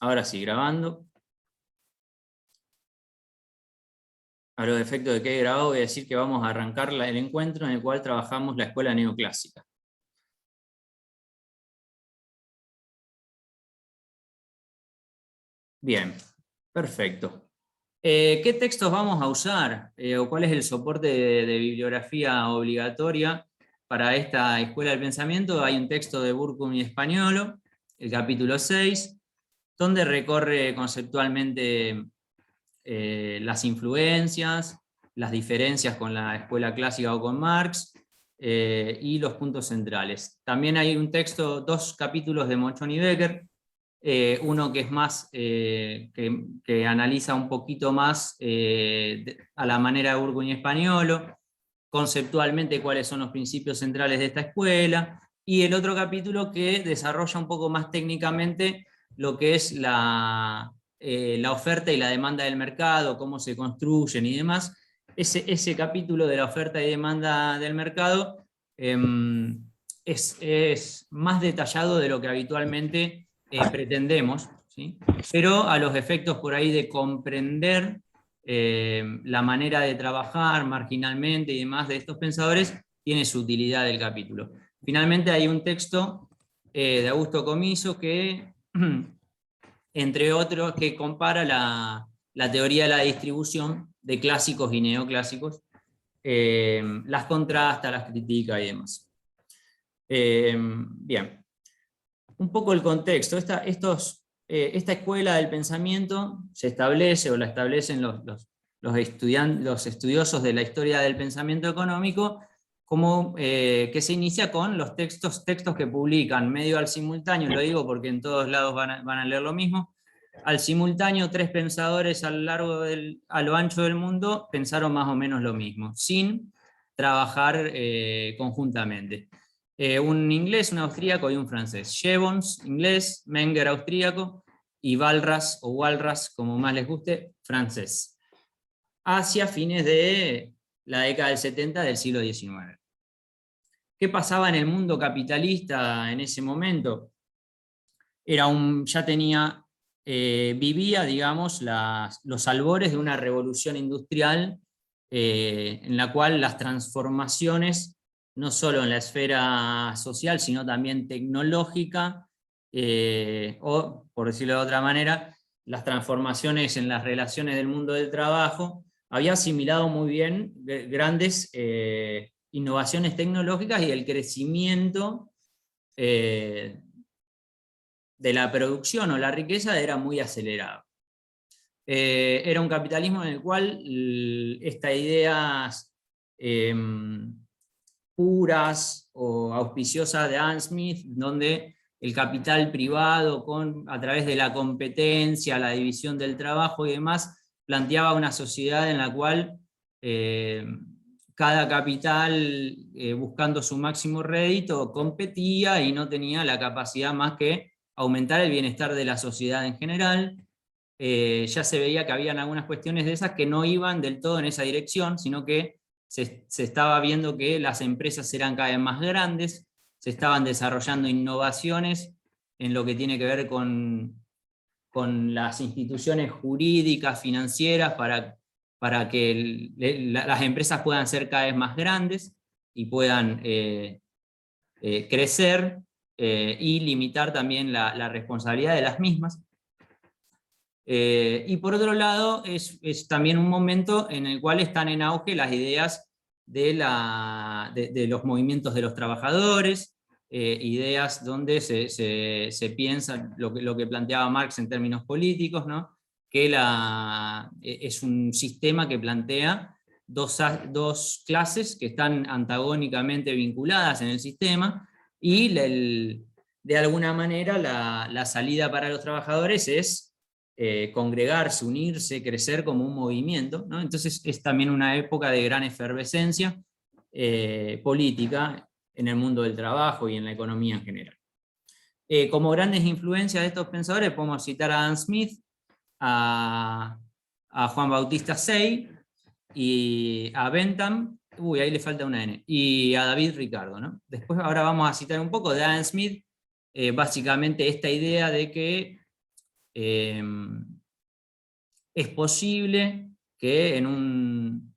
Ahora sí, grabando. A los efectos de que he grabado, voy a decir que vamos a arrancar el encuentro en el cual trabajamos la escuela neoclásica. Bien, perfecto. ¿Qué textos vamos a usar? ¿O cuál es el soporte de bibliografía obligatoria para esta escuela del pensamiento? Hay un texto de Burkum y Españolo, el capítulo 6, donde recorre conceptualmente las influencias, las diferencias con la escuela clásica o con Marx, y los puntos centrales. También hay un texto, 2 capítulos de Mochon y Becker, uno que es más, que analiza un poquito más a la manera de Burgun y Españolo, conceptualmente cuáles son los principios centrales de esta escuela, y el otro capítulo que desarrolla un poco más técnicamente lo que es la oferta y la demanda del mercado, cómo se construyen y demás. Ese capítulo de la oferta y demanda del mercado es más detallado de lo que habitualmente pretendemos, ¿sí? Pero a los efectos por ahí de comprender la manera de trabajar marginalmente y demás de estos pensadores, tiene su utilidad el capítulo. Finalmente hay un texto de Augusto Comiso que, entre otros, que compara la teoría de la distribución de clásicos y neoclásicos, las contrasta, las critica y demás. Bien, un poco el contexto. Esta escuela del pensamiento se establece, o la establecen los estudiosos de la historia del pensamiento económico, como que se inicia con los textos que publican medio al simultáneo, lo digo porque en todos lados van a leer lo mismo, al simultáneo 3 pensadores a lo ancho del mundo pensaron más o menos lo mismo, sin trabajar conjuntamente. Un inglés, un austríaco y un francés. Jevons, inglés, Menger, austríaco, y Walras, o Walras, como más les guste, francés. Hacia fines de la década del 70 del siglo XIX. ¿Qué pasaba en el mundo capitalista en ese momento? Ya tenía, vivía, digamos, los albores de una revolución industrial en la cual las transformaciones, no solo en la esfera social, sino también tecnológica, o, por decirlo de otra manera, las transformaciones en las relaciones del mundo del trabajo, había asimilado muy bien grandes innovaciones tecnológicas y el crecimiento de la producción o la riqueza era muy acelerado. Era un capitalismo en el cual estas ideas puras o auspiciosas de Adam Smith, donde el capital privado a través de la competencia, la división del trabajo y demás, planteaba una sociedad en la cual cada capital, buscando su máximo rédito, competía y no tenía la capacidad más que aumentar el bienestar de la sociedad en general. Ya se veía que habían algunas cuestiones de esas que no iban del todo en esa dirección, sino que se estaba viendo que las empresas eran cada vez más grandes, se estaban desarrollando innovaciones en lo que tiene que ver con las instituciones jurídicas, financieras, para que las empresas puedan ser cada vez más grandes y puedan crecer y limitar también la responsabilidad de las mismas. Y por otro lado, es también un momento en el cual están en auge las ideas de los movimientos de los trabajadores, ideas donde se piensa lo que planteaba Marx en términos políticos, ¿no? Que es un sistema que plantea dos clases que están antagónicamente vinculadas en el sistema, y de alguna manera la salida para los trabajadores es congregarse, unirse, crecer como un movimiento, ¿no? Entonces es también una época de gran efervescencia política en el mundo del trabajo y en la economía en general. Como grandes influencias de estos pensadores podemos citar a Adam Smith, a Juan Bautista Say, y a Bentham, ahí le falta una N, y a David Ricardo, ¿no? Después ahora vamos a citar un poco de Adam Smith, básicamente esta idea de que es posible que en un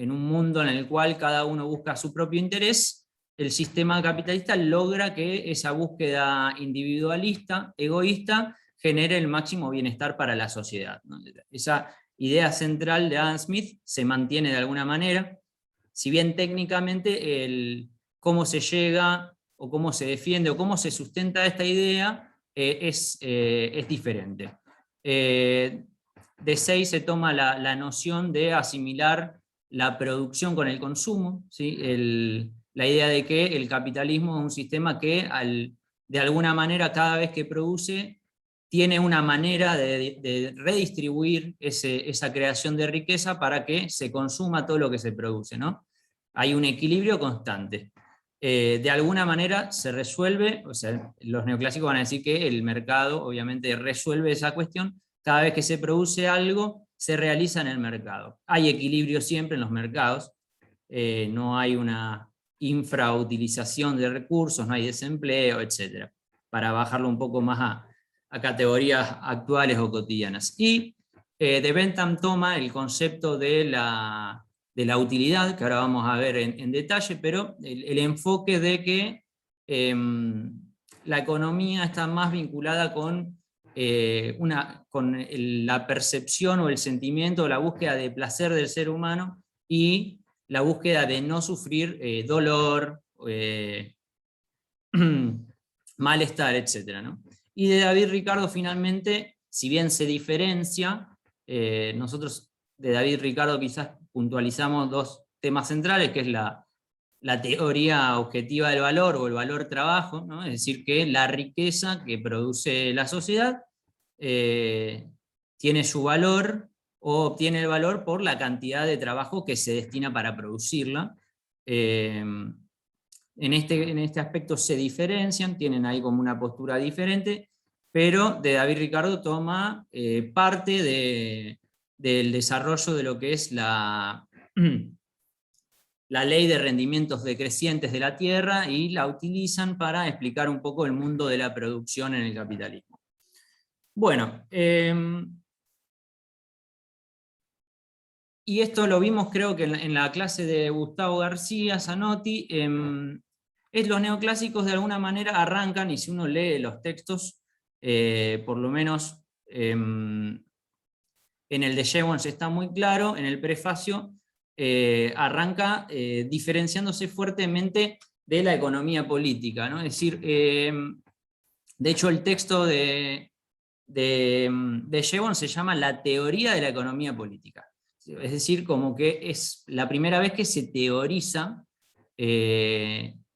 mundo en el cual cada uno busca su propio interés, el sistema capitalista logra que esa búsqueda individualista, egoísta, genere el máximo bienestar para la sociedad, ¿no? Esa idea central de Adam Smith se mantiene de alguna manera, si bien técnicamente cómo se llega, o cómo se defiende, o cómo se sustenta esta idea, es diferente. De 6 se toma la noción de asimilar la producción con el consumo, ¿sí? La idea de que el capitalismo es un sistema que de alguna manera cada vez que produce tiene una manera de redistribuir esa creación de riqueza para que se consuma todo lo que se produce, ¿no? Hay un equilibrio constante. De alguna manera se resuelve, o sea, los neoclásicos van a decir que el mercado obviamente resuelve esa cuestión. Cada vez que se produce algo, se realiza en el mercado. Hay equilibrio siempre en los mercados, no hay una infrautilización de recursos, no hay desempleo, etc. Para bajarlo un poco más a categorías actuales o cotidianas. Y de Bentham toma el concepto de la utilidad, que ahora vamos a ver en detalle, pero el enfoque de que la economía está más vinculada con la percepción o el sentimiento o la búsqueda de placer del ser humano y la búsqueda de no sufrir dolor, malestar, etc., ¿no? Y de David Ricardo finalmente, si bien se diferencia, nosotros de David Ricardo quizás puntualizamos dos temas centrales, que es la teoría objetiva del valor o el valor trabajo, ¿no? Es decir, que la riqueza que produce la sociedad tiene su valor o obtiene el valor por la cantidad de trabajo que se destina para producirla. En este aspecto se diferencian, tienen ahí como una postura diferente, pero de David Ricardo toma parte del desarrollo de lo que es la ley de rendimientos decrecientes de la tierra y la utilizan para explicar un poco el mundo de la producción en el capitalismo. Bueno, y esto lo vimos creo que en la clase de Gustavo García Zanotti. Los neoclásicos de alguna manera arrancan, y si uno lee los textos, por lo menos en el de Jevons está muy claro, en el prefacio arranca diferenciándose fuertemente de la economía política, ¿no? Es decir, de hecho el texto de Jevons se llama La teoría de la economía política. Es decir, como que es la primera vez que se teoriza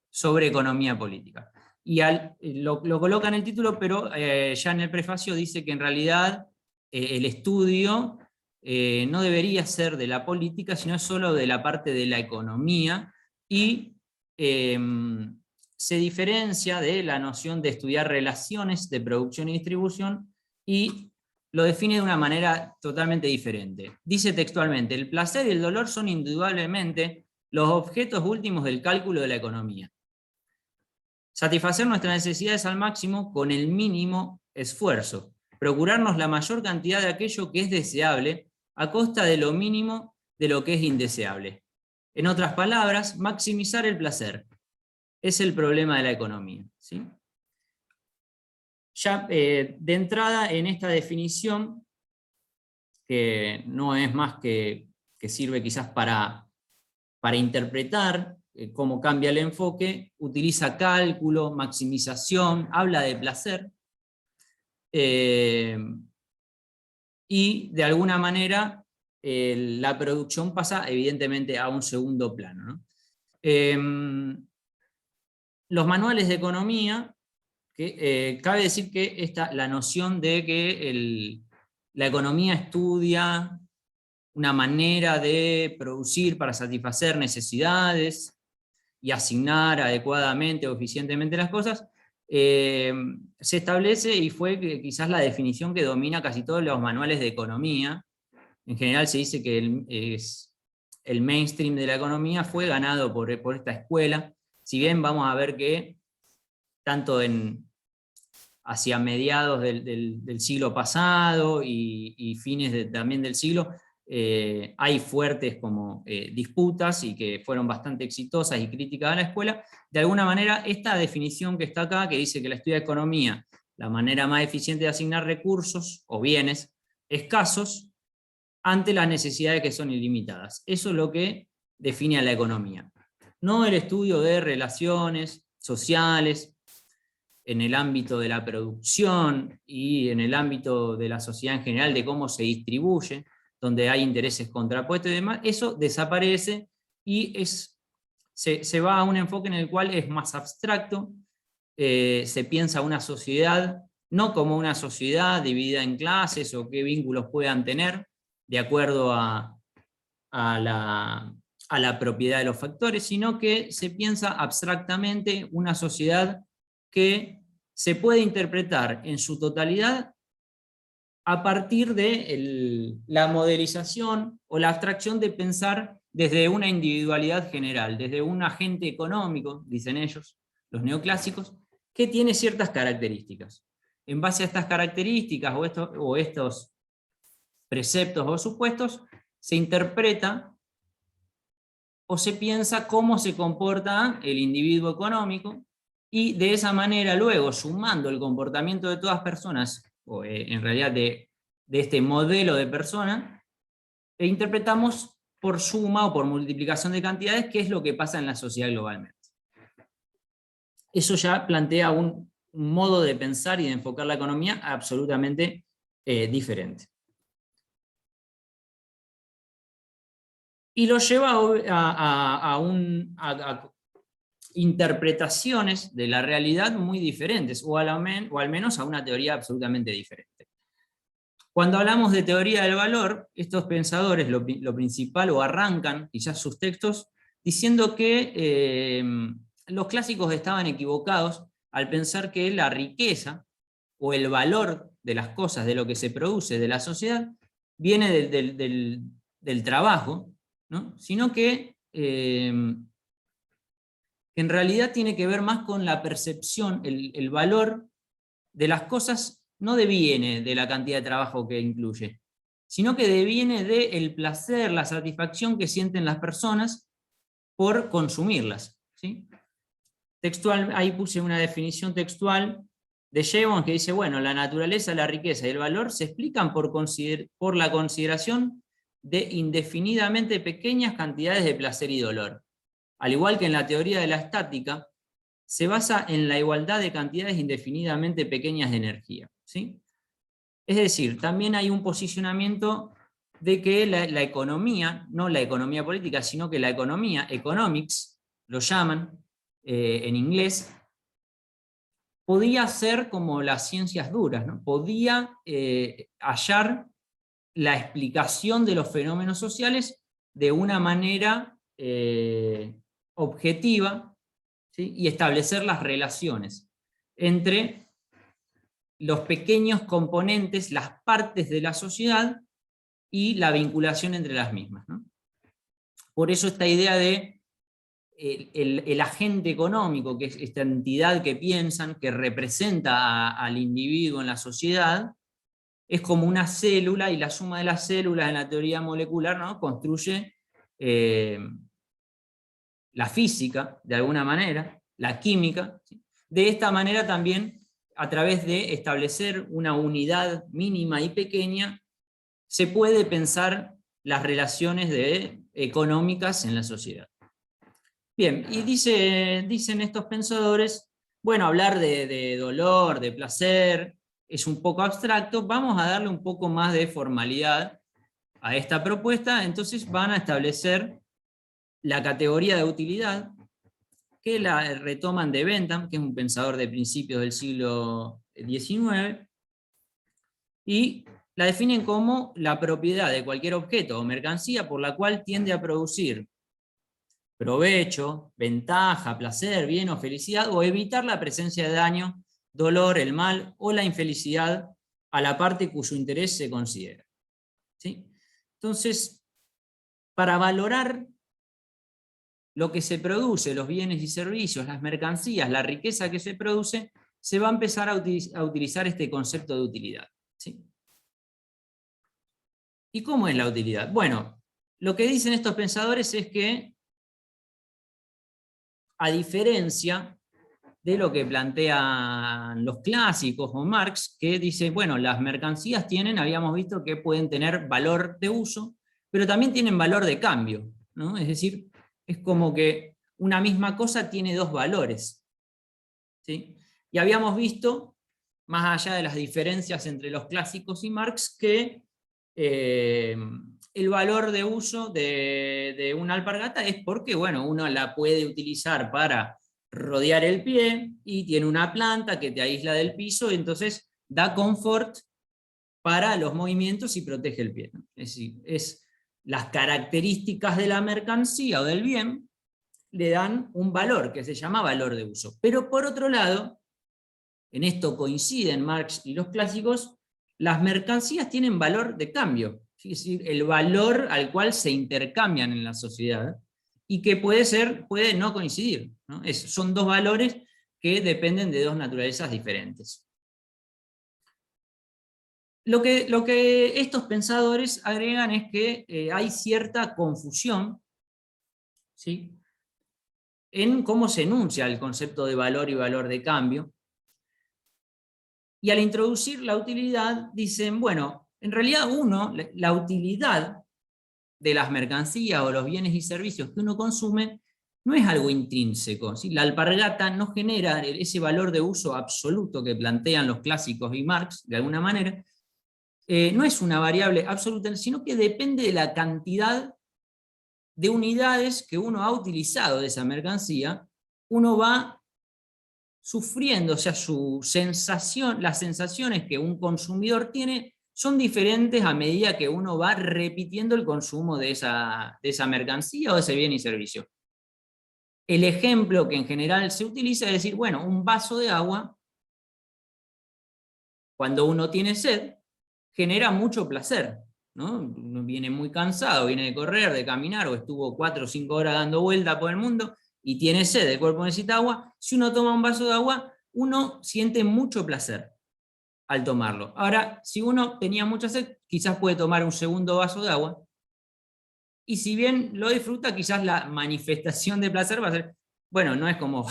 sobre economía política. Y lo coloca en el título, pero ya en el prefacio dice que en realidad el estudio no debería ser de la política, sino solo de la parte de la economía, y se diferencia de la noción de estudiar relaciones de producción y distribución, y lo define de una manera totalmente diferente. Dice textualmente: el placer y el dolor son indudablemente los objetos últimos del cálculo de la economía. Satisfacer nuestras necesidades al máximo con el mínimo esfuerzo. Procurarnos la mayor cantidad de aquello que es deseable a costa de lo mínimo de lo que es indeseable. En otras palabras, maximizar el placer. Es el problema de la economía, ¿sí? Ya de entrada en esta definición, que no es más que sirve quizás para interpretar cómo cambia el enfoque, utiliza cálculo, maximización, habla de placer, y de alguna manera la producción pasa evidentemente a un segundo plano, ¿no? Los manuales de economía, que cabe decir que la noción de que la economía estudia una manera de producir para satisfacer necesidades y asignar adecuadamente o eficientemente las cosas, se establece, y fue quizás la definición que domina casi todos los manuales de economía. En general se dice que el mainstream de la economía fue ganado por esta escuela, si bien vamos a ver que tanto en hacia mediados del siglo pasado y fines también del siglo, hay fuertes como disputas y que fueron bastante exitosas y críticas a la escuela. De alguna manera, esta definición que está acá, que dice que la estudia economía, la manera más eficiente de asignar recursos o bienes escasos ante las necesidades que son ilimitadas. Eso es lo que define a la economía. No el estudio de relaciones sociales en el ámbito de la producción y en el ámbito de la sociedad en general, de cómo se distribuye, donde hay intereses contrapuestos y demás, eso desaparece y se va a un enfoque en el cual es más abstracto, se piensa una sociedad no como una sociedad dividida en clases o qué vínculos puedan tener, de acuerdo a la propiedad de los factores, sino que se piensa abstractamente una sociedad que se puede interpretar en su totalidad a partir de la modelización o la abstracción de pensar desde una individualidad general, desde un agente económico, dicen ellos, los neoclásicos, que tiene ciertas características. En base a estas características o estos preceptos o supuestos, se interpreta o se piensa cómo se comporta el individuo económico, y de esa manera luego, sumando el comportamiento de todas personas, o en realidad de este modelo de persona, interpretamos por suma o por multiplicación de cantidades qué es lo que pasa en la sociedad globalmente. Eso ya plantea un modo de pensar y de enfocar la economía absolutamente diferente. Y lo lleva a interpretaciones de la realidad muy diferentes, o al menos a una teoría absolutamente diferente. Cuando hablamos de teoría del valor, estos pensadores lo principal, o arrancan quizás sus textos diciendo que los clásicos estaban equivocados al pensar que la riqueza o el valor de las cosas, de lo que se produce de la sociedad, viene del trabajo, ¿no? Sino que en realidad tiene que ver más con la percepción, el valor de las cosas no deviene de la cantidad de trabajo que incluye, sino que deviene del placer, la satisfacción que sienten las personas por consumirlas, ¿sí? Textual, ahí puse una definición textual de Jevons que dice, bueno, la naturaleza, la riqueza y el valor se explican por la consideración de indefinidamente pequeñas cantidades de placer y dolor. Al igual que en la teoría de la estática, se basa en la igualdad de cantidades indefinidamente pequeñas de energía, ¿sí? Es decir, también hay un posicionamiento de que la economía, no la economía política, sino que la economía, economics, lo llaman en inglés, podía ser como las ciencias duras, ¿no? Podía hallar la explicación de los fenómenos sociales de una manera objetiva, ¿sí? Y establecer las relaciones entre los pequeños componentes, las partes de la sociedad y la vinculación entre las mismas, ¿no? Por eso esta idea de el agente económico, que es esta entidad que piensan, que representa al individuo en la sociedad, es como una célula, y la suma de las células en la teoría molecular, ¿no?, construye la física, de alguna manera, la química, ¿sí? De esta manera también, a través de establecer una unidad mínima y pequeña, se puede pensar las relaciones económicas en la sociedad. Bien, y dicen estos pensadores, bueno, hablar de dolor, de placer, es un poco abstracto, vamos a darle un poco más de formalidad a esta propuesta. Entonces van a establecer la categoría de utilidad, que la retoman de Bentham, que es un pensador de principios del siglo XIX, y la definen como la propiedad de cualquier objeto o mercancía por la cual tiende a producir provecho, ventaja, placer, bien o felicidad, o evitar la presencia de daño, dolor, el mal o la infelicidad a la parte cuyo interés se considera, ¿sí? Entonces, para valorar lo que se produce, los bienes y servicios, las mercancías, la riqueza que se produce, se va a empezar a utilizar este concepto de utilidad, ¿sí? ¿Y cómo es la utilidad? Bueno, lo que dicen estos pensadores es que, a diferencia de lo que plantean los clásicos o Marx, que dice, bueno, las mercancías tienen, habíamos visto que pueden tener valor de uso, pero también tienen valor de cambio, ¿no? Es decir, es como que una misma cosa tiene dos valores, ¿sí? Y habíamos visto, más allá de las diferencias entre los clásicos y Marx, que el valor de uso de una alpargata es porque, bueno, uno la puede utilizar para rodear el pie y tiene una planta que te aísla del piso y entonces da confort para los movimientos y protege el pie, ¿no? Es decir, las características de la mercancía o del bien le dan un valor que se llama valor de uso. Pero por otro lado, en esto coinciden Marx y los clásicos, las mercancías tienen valor de cambio, es decir, el valor al cual se intercambian en la sociedad, y que puede no coincidir, ¿no? Son dos valores que dependen de dos naturalezas diferentes. Lo que estos pensadores agregan es que hay cierta confusión, ¿sí?, en cómo se enuncia el concepto de valor y valor de cambio. Y al introducir la utilidad, dicen, bueno, en realidad la utilidad de las mercancías o los bienes y servicios que uno consume no es algo intrínseco, ¿sí? La alpargata no genera ese valor de uso absoluto que plantean los clásicos y Marx, de alguna manera, no es una variable absoluta, sino que depende de la cantidad de unidades que uno ha utilizado de esa mercancía. Uno va sufriendo, o sea, las sensaciones que un consumidor tiene son diferentes a medida que uno va repitiendo el consumo de esa mercancía o de ese bien y servicio. El ejemplo que en general se utiliza es decir, bueno, un vaso de agua, cuando uno tiene sed, genera mucho placer, ¿no? Uno viene muy cansado, viene de correr, de caminar, o estuvo 4 o 5 horas dando vuelta por el mundo, y tiene sed, el cuerpo necesita agua. Si uno toma un vaso de agua, uno siente mucho placer al tomarlo. Ahora, si uno tenía mucha sed, quizás puede tomar un segundo vaso de agua, y si bien lo disfruta, quizás la manifestación de placer va a ser, bueno, no es como,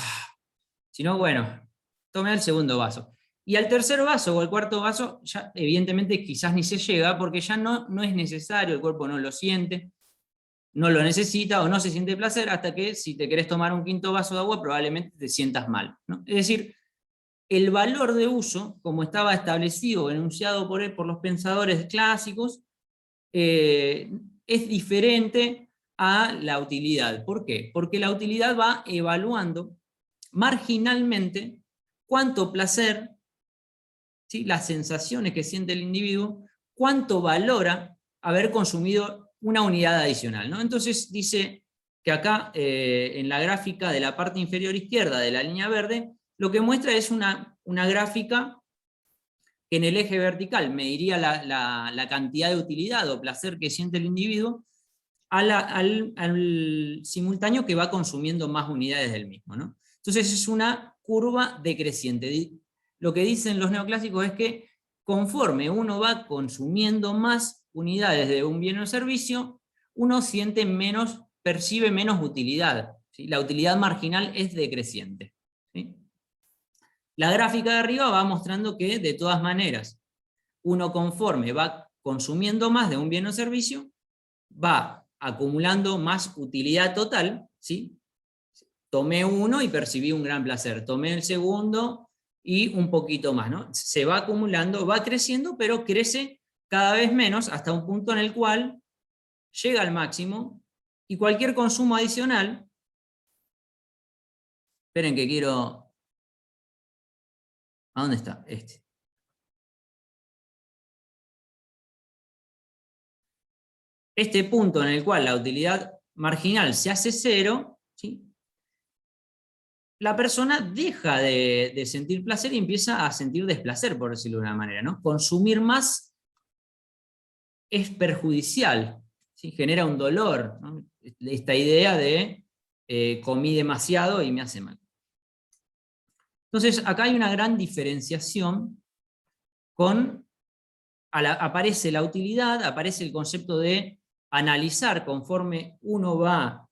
sino bueno, tome el segundo vaso. Y al tercer vaso o al cuarto vaso, ya evidentemente quizás ni se llega, porque ya no es necesario, el cuerpo no lo siente, no lo necesita o no se siente placer, hasta que si te querés tomar un quinto vaso de agua, probablemente te sientas mal, ¿no? Es decir, el valor de uso, como estaba establecido o enunciado por los pensadores clásicos, es diferente a la utilidad. ¿Por qué? Porque la utilidad va evaluando marginalmente cuánto placer, ¿sí?, las sensaciones que siente el individuo, cuánto valora haber consumido una unidad adicional, ¿no? Entonces dice que acá, en la gráfica de la parte inferior izquierda de la línea verde, lo que muestra es una gráfica que en el eje vertical mediría la cantidad de utilidad o placer que siente el individuo al simultáneo que va consumiendo más unidades del mismo, ¿no? Entonces es una curva decreciente. Lo que dicen los neoclásicos es que conforme uno va consumiendo más unidades de un bien o servicio, uno percibe menos utilidad, ¿sí? La utilidad marginal es decreciente, ¿sí? La gráfica de arriba va mostrando que, de todas maneras, uno conforme va consumiendo más de un bien o servicio, va acumulando más utilidad total, ¿sí? Tomé uno y percibí un gran placer, tomé el segundo y un poquito más, ¿no? Se va acumulando, va creciendo, pero crece cada vez menos hasta un punto en el cual llega al máximo y cualquier consumo adicional, esperen que quiero... ¿A dónde está? Este punto en el cual la utilidad marginal se hace cero, ¿sí?, la persona deja de sentir placer y empieza a sentir desplacer, por decirlo de una manera, ¿no? Consumir más es perjudicial, ¿sí? Genera un dolor, ¿no? Esta idea de comí demasiado y me hace mal. Entonces, acá hay una gran diferenciación aparece la utilidad, aparece el concepto de analizar conforme uno va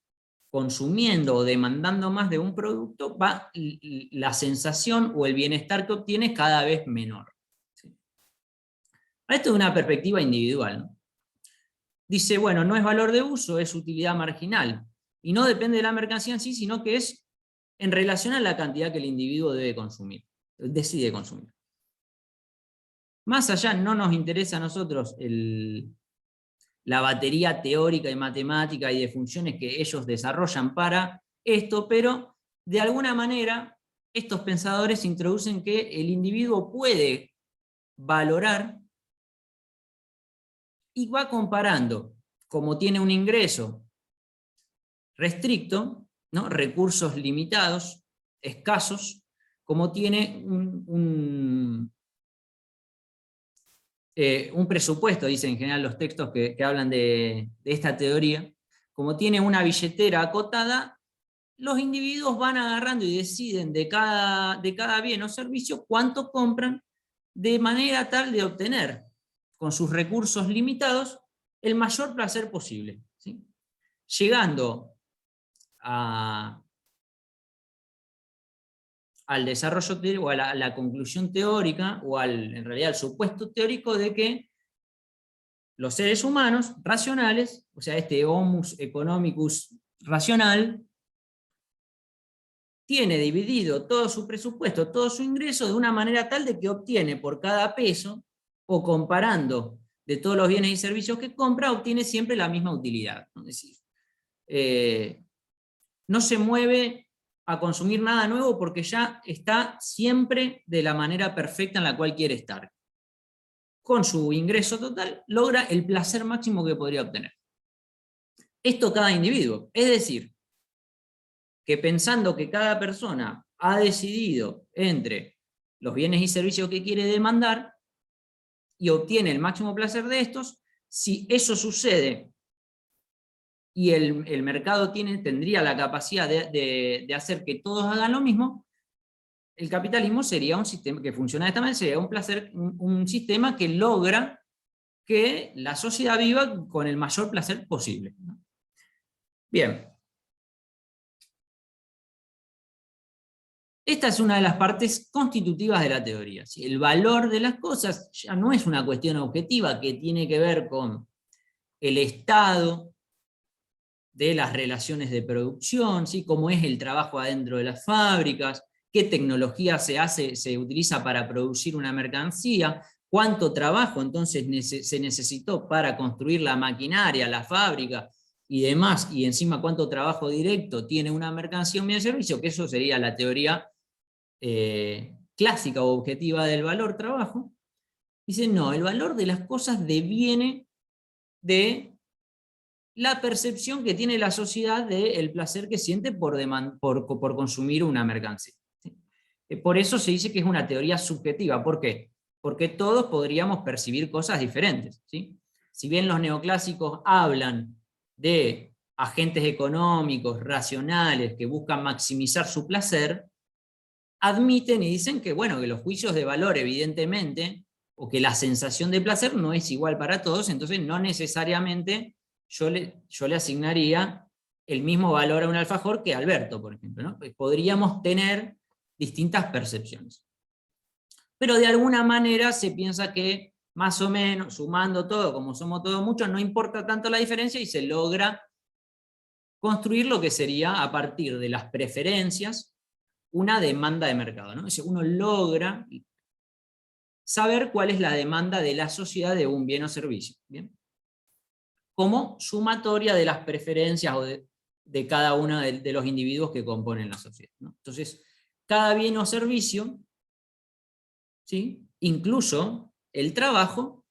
consumiendo o demandando más de un producto, la sensación o el bienestar que obtiene es cada vez menor. ¿Sí? Esto es una perspectiva individual, ¿no? Dice, bueno, no es valor de uso, es utilidad marginal. Y no depende de la mercancía en sí, sino que es en relación a la cantidad que el individuo debe consumir, decide consumir. Más allá, no nos interesa a nosotros la batería teórica y matemática y de funciones que ellos desarrollan para esto, pero de alguna manera estos pensadores introducen que el individuo puede valorar y va comparando, como tiene un ingreso restricto, ¿no? Recursos limitados, escasos, como tiene un presupuesto, dicen en general los textos que hablan de esta teoría, como tiene una billetera acotada, los individuos van agarrando y deciden de cada bien o servicio cuánto compran, de manera tal de obtener, con sus recursos limitados, el mayor placer posible, ¿sí? Llegando al desarrollo teórico, o a la conclusión teórica, o en realidad al supuesto teórico de que los seres humanos racionales, o sea, este homus economicus racional, tiene dividido todo su presupuesto, todo su ingreso, de una manera tal de que obtiene por cada peso, o comparando de todos los bienes y servicios que compra, obtiene siempre la misma utilidad. Es decir, no se mueve a consumir nada nuevo porque ya está siempre de la manera perfecta en la cual quiere estar. Con su ingreso total, logra el placer máximo que podría obtener. Esto cada individuo. Es decir, que pensando que cada persona ha decidido entre los bienes y servicios que quiere demandar y obtiene el máximo placer de estos, si eso sucede y el mercado tendría la capacidad de hacer que todos hagan lo mismo, el capitalismo sería un sistema que funciona de esta manera, sería un sistema que logra que la sociedad viva con el mayor placer posible. Bien. Esta es una de las partes constitutivas de la teoría. ¿Sí? El valor de las cosas ya no es una cuestión objetiva que tiene que ver con el estado de las relaciones de producción, ¿sí? Cómo es el trabajo adentro de las fábricas, qué tecnología se utiliza para producir una mercancía, cuánto trabajo entonces se necesitó para construir la maquinaria, la fábrica y demás, y encima cuánto trabajo directo tiene una mercancía o un bien de servicio, que eso sería la teoría clásica o objetiva del valor trabajo. Dice, no, el valor de las cosas deviene de la percepción que tiene la sociedad del placer que siente por consumir una mercancía. ¿Sí? Por eso se dice que es una teoría subjetiva. ¿Por qué? Porque todos podríamos percibir cosas diferentes. ¿Sí? Si bien los neoclásicos hablan de agentes económicos, racionales, que buscan maximizar su placer, admiten y dicen que, bueno, que los juicios de valor, evidentemente, o que la sensación de placer no es igual para todos, entonces no necesariamente yo le asignaría el mismo valor a un alfajor que a Alberto, por ejemplo, ¿no? Pues podríamos tener distintas percepciones. Pero de alguna manera se piensa que, más o menos, sumando todo, como somos todos muchos, no importa tanto la diferencia y se logra construir lo que sería, a partir de las preferencias, una demanda de mercado, ¿no? Uno logra saber cuál es la demanda de la sociedad de un bien o servicio, ¿bien? Como sumatoria de las preferencias o de cada uno de los individuos que componen la sociedad, ¿no? Entonces, cada bien o servicio, ¿sí? Incluso el trabajo,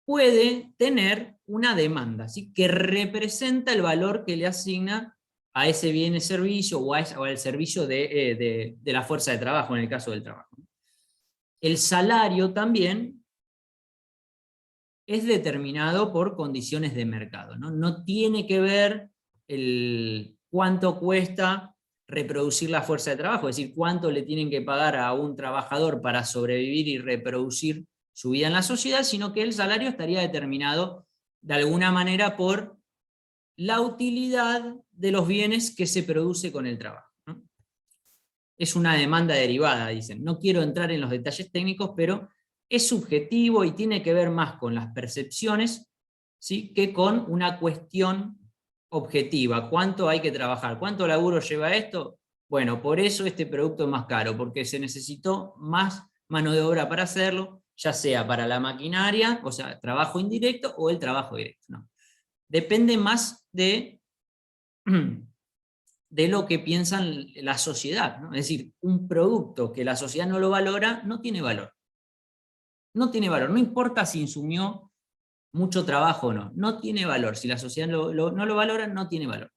puede tener una demanda, ¿sí? Que representa el valor que le asigna a ese bien o servicio o al servicio de la fuerza de trabajo, en el caso del trabajo. El salario también es determinado por condiciones de mercado, ¿no? No tiene que ver cuánto cuesta reproducir la fuerza de trabajo, es decir, cuánto le tienen que pagar a un trabajador para sobrevivir y reproducir su vida en la sociedad, sino que el salario estaría determinado de alguna manera por la utilidad de los bienes que se produce con el trabajo, ¿no? Es una demanda derivada, dicen. No quiero entrar en los detalles técnicos, pero es subjetivo y tiene que ver más con las percepciones, ¿sí?, que con una cuestión objetiva. ¿Cuánto hay que trabajar? ¿Cuánto laburo lleva esto? Bueno, por eso este producto es más caro, porque se necesitó más mano de obra para hacerlo, ya sea para la maquinaria, o sea, trabajo indirecto, o el trabajo directo, ¿no? Depende más de lo que piensan la sociedad, ¿no? Es decir, un producto que la sociedad no lo valora, no tiene valor. No tiene valor, no importa si insumió mucho trabajo o no, no tiene valor. Si la sociedad no lo valora, no tiene valor.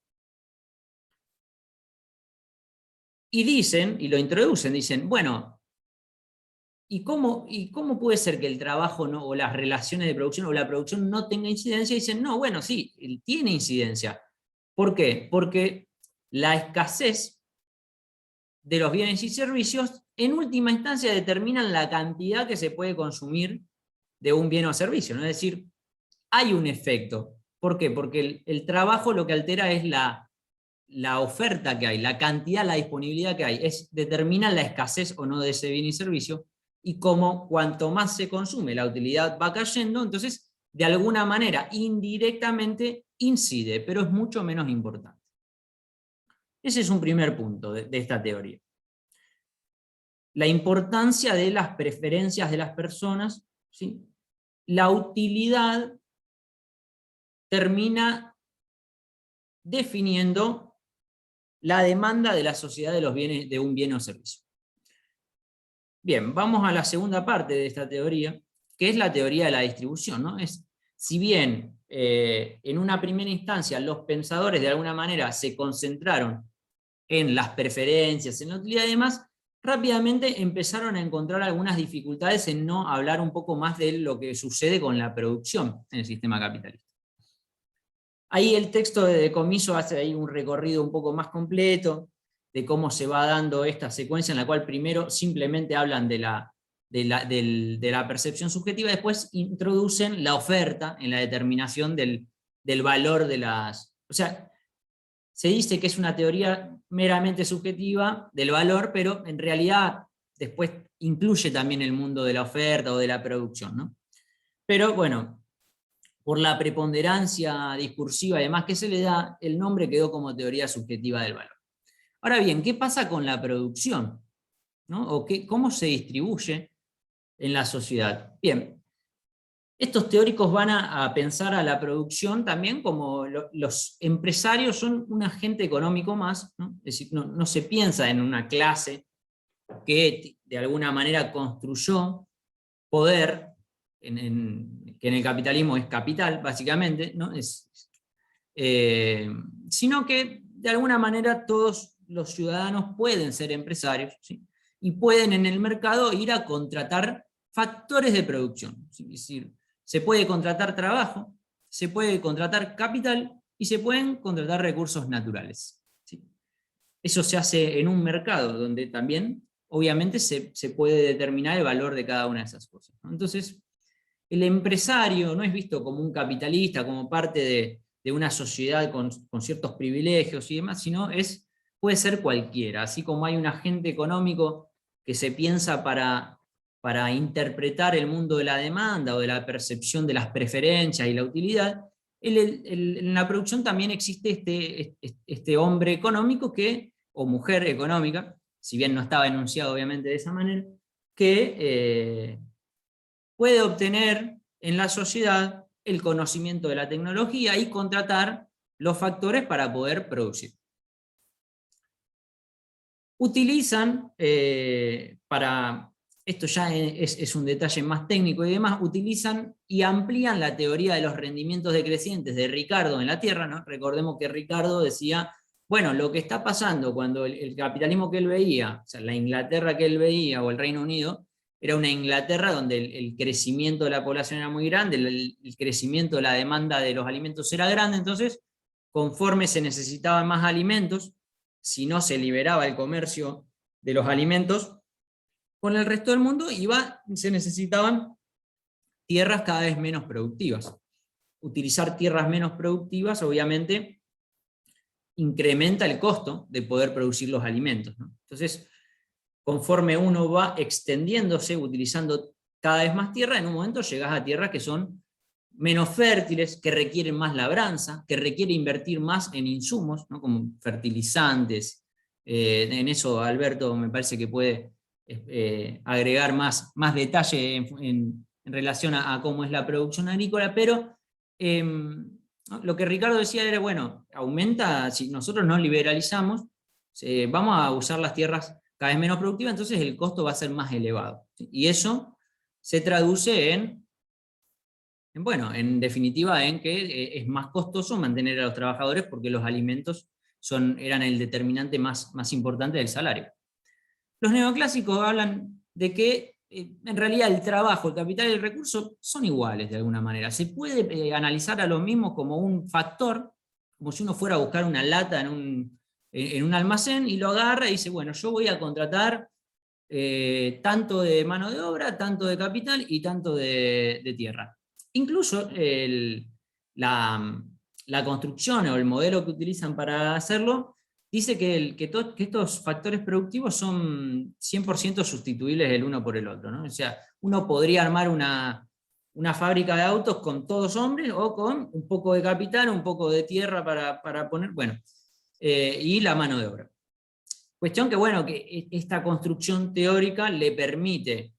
Y dicen, y lo introducen, dicen, bueno, ¿y cómo puede ser que el trabajo no, o las relaciones de producción o la producción no tenga incidencia? Y dicen, no, bueno, sí, tiene incidencia. ¿Por qué? Porque la escasez de los bienes y servicios en última instancia determinan la cantidad que se puede consumir de un bien o servicio, ¿no? Es decir, hay un efecto. ¿Por qué? Porque el trabajo lo que altera es la oferta que hay, la cantidad, la disponibilidad que hay. Determina la escasez o no de ese bien y servicio, y como cuanto más se consume, la utilidad va cayendo, entonces de alguna manera indirectamente incide, pero es mucho menos importante. Ese es un primer punto de esta teoría. La importancia de las preferencias de las personas, ¿sí? La utilidad termina definiendo la demanda de la sociedad de los bienes, de un bien o servicio. Bien, vamos a la segunda parte de esta teoría, que es la teoría de la distribución, ¿no? Si bien en una primera instancia los pensadores de alguna manera se concentraron en las preferencias, en la utilidad y demás, rápidamente empezaron a encontrar algunas dificultades en no hablar un poco más de lo que sucede con la producción en el sistema capitalista. Ahí el texto de Comiso hace ahí un recorrido un poco más completo de cómo se va dando esta secuencia, en la cual primero simplemente hablan de la percepción subjetiva, después introducen la oferta en la determinación del valor de las... O sea, se dice que es una teoría meramente subjetiva del valor, pero en realidad después incluye también el mundo de la oferta o de la producción, ¿no? Pero bueno, por la preponderancia discursiva y demás que se le da, el nombre quedó como teoría subjetiva del valor. Ahora bien, ¿qué pasa con la producción? ¿No? ¿O cómo se distribuye en la sociedad? Bien, estos teóricos van a pensar a la producción también como los empresarios son un agente económico más, ¿no? Es decir, no se piensa en una clase que de alguna manera construyó poder, que en el capitalismo es capital, básicamente, ¿no? Sino que de alguna manera todos los ciudadanos pueden ser empresarios, ¿sí? Y pueden en el mercado ir a contratar factores de producción, ¿sí? Es decir, se puede contratar trabajo, se puede contratar capital y se pueden contratar recursos naturales, ¿sí? Eso se hace en un mercado donde también, obviamente, se puede determinar el valor de cada una de esas cosas, ¿no? Entonces, el empresario no es visto como un capitalista, como parte de una sociedad con ciertos privilegios y demás, sino puede ser cualquiera, así como hay un agente económico que se piensa para interpretar el mundo de la demanda o de la percepción de las preferencias y la utilidad. En la producción también existe este hombre económico o mujer económica, si bien no estaba enunciado obviamente de esa manera, que puede obtener en la sociedad el conocimiento de la tecnología y contratar los factores para poder producir. Utilizan, esto ya es un detalle más técnico y demás, utilizan y amplían la teoría de los rendimientos decrecientes de Ricardo en la Tierra, ¿no? Recordemos que Ricardo decía, bueno, lo que está pasando cuando el capitalismo que él veía, o sea, la Inglaterra que él veía o el Reino Unido, era una Inglaterra donde el crecimiento de la población era muy grande, el crecimiento de la demanda de los alimentos era grande, entonces, conforme se necesitaban más alimentos, si no se liberaba el comercio de los alimentos con el resto del mundo, se necesitaban tierras cada vez menos productivas. Utilizar tierras menos productivas, obviamente, incrementa el costo de poder producir los alimentos, ¿no? Entonces, conforme uno va extendiéndose, utilizando cada vez más tierra, en un momento llegás a tierras que son menos fértiles, que requieren más labranza, que requiere invertir más en insumos, ¿no? Como fertilizantes. En eso Alberto me parece que puede agregar más detalle en relación a cómo es la producción agrícola, pero ¿no? Lo que Ricardo decía era, bueno, aumenta, si nosotros no liberalizamos, vamos a usar las tierras cada vez menos productivas, entonces el costo va a ser más elevado. ¿Sí? Y eso se traduce bueno, en definitiva, en que es más costoso mantener a los trabajadores porque los alimentos eran el determinante más importante del salario. Los neoclásicos hablan de que en realidad el trabajo, el capital y el recurso son iguales de alguna manera. Se puede analizar a lo mismo como un factor, como si uno fuera a buscar una lata en un almacén y lo agarra y dice, bueno, yo voy a contratar tanto de mano de obra, tanto de capital y tanto de tierra. Incluso la construcción o el modelo que utilizan para hacerlo dice que estos factores productivos son 100% sustituibles el uno por el otro, ¿no? O sea, uno podría armar una fábrica de autos con todos hombres o con un poco de capital, un poco de tierra para poner, bueno, y la mano de obra. Cuestión que, bueno, que esta construcción teórica le permite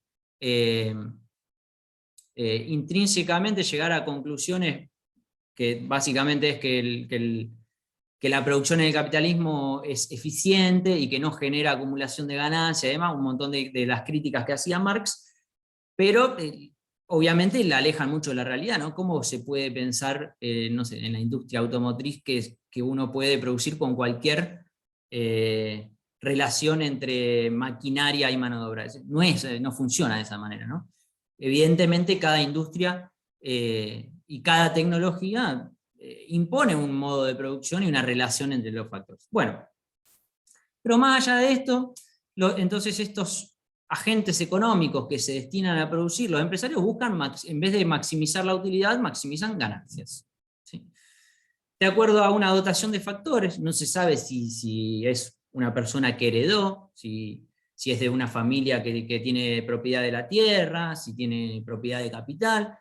intrínsecamente llegar a conclusiones que básicamente es que la producción en el capitalismo es eficiente y que no genera acumulación de ganancias, además un montón de las críticas que hacía Marx, pero obviamente la alejan mucho de la realidad, ¿no? ¿Cómo se puede pensar, no sé, en la industria automotriz que uno puede producir con cualquier relación entre maquinaria y mano de obra? No funciona de esa manera, ¿no? Evidentemente cada industria y cada tecnología impone un modo de producción y una relación entre los factores. Bueno, pero más allá de esto, entonces estos agentes económicos que se destinan a producir, los empresarios buscan, en vez de maximizar la utilidad, maximizan ganancias. ¿Sí? De acuerdo a una dotación de factores, no se sabe si es una persona que heredó, si es de una familia que tiene propiedad de la tierra, si tiene propiedad de capital.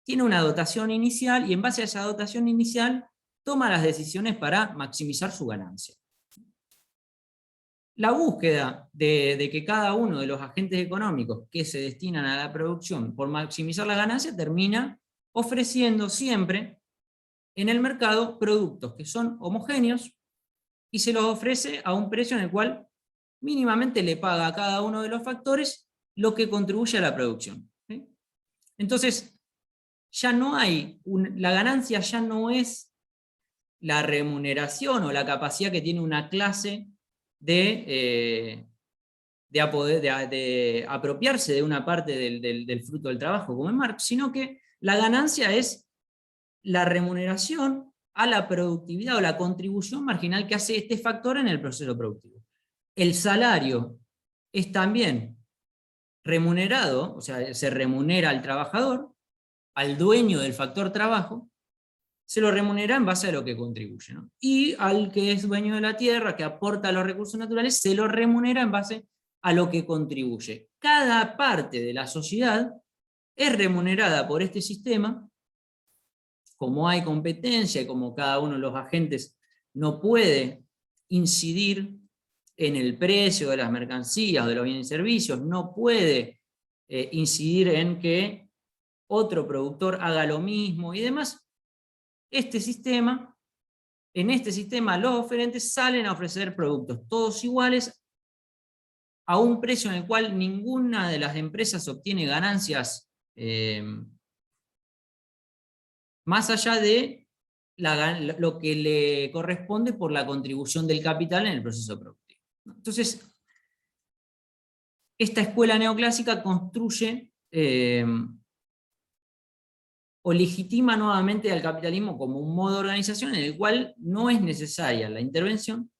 Tiene una dotación inicial y en base a esa dotación inicial toma las decisiones para maximizar su ganancia. La búsqueda de que cada uno de los agentes económicos que se destinan a la producción por maximizar la ganancia termina ofreciendo siempre en el mercado productos que son homogéneos y se los ofrece a un precio en el cual mínimamente le paga a cada uno de los factores lo que contribuye a la producción. ¿Sí? Entonces, ya no hay, la ganancia ya no es la remuneración o la capacidad que tiene una clase de apropiarse de una parte del fruto del trabajo, como en Marx, sino que la ganancia es la remuneración a la productividad o la contribución marginal que hace este factor en el proceso productivo. El salario es también remunerado, o sea, se remunera al trabajador, al dueño del factor trabajo, se lo remunera en base a lo que contribuye, ¿no? Y al que es dueño de la tierra, que aporta los recursos naturales, se lo remunera en base a lo que contribuye. Cada parte de la sociedad es remunerada por este sistema. Como hay competencia y como cada uno de los agentes no puede incidir en el precio de las mercancías, de los bienes y servicios, no puede incidir en que otro productor haga lo mismo y demás, en este sistema los oferentes salen a ofrecer productos todos iguales a un precio en el cual ninguna de las empresas obtiene ganancias más allá de lo que le corresponde por la contribución del capital en el proceso productivo. Entonces, esta escuela neoclásica construye o legitima nuevamente al capitalismo como un modo de organización en el cual no es necesaria la intervención,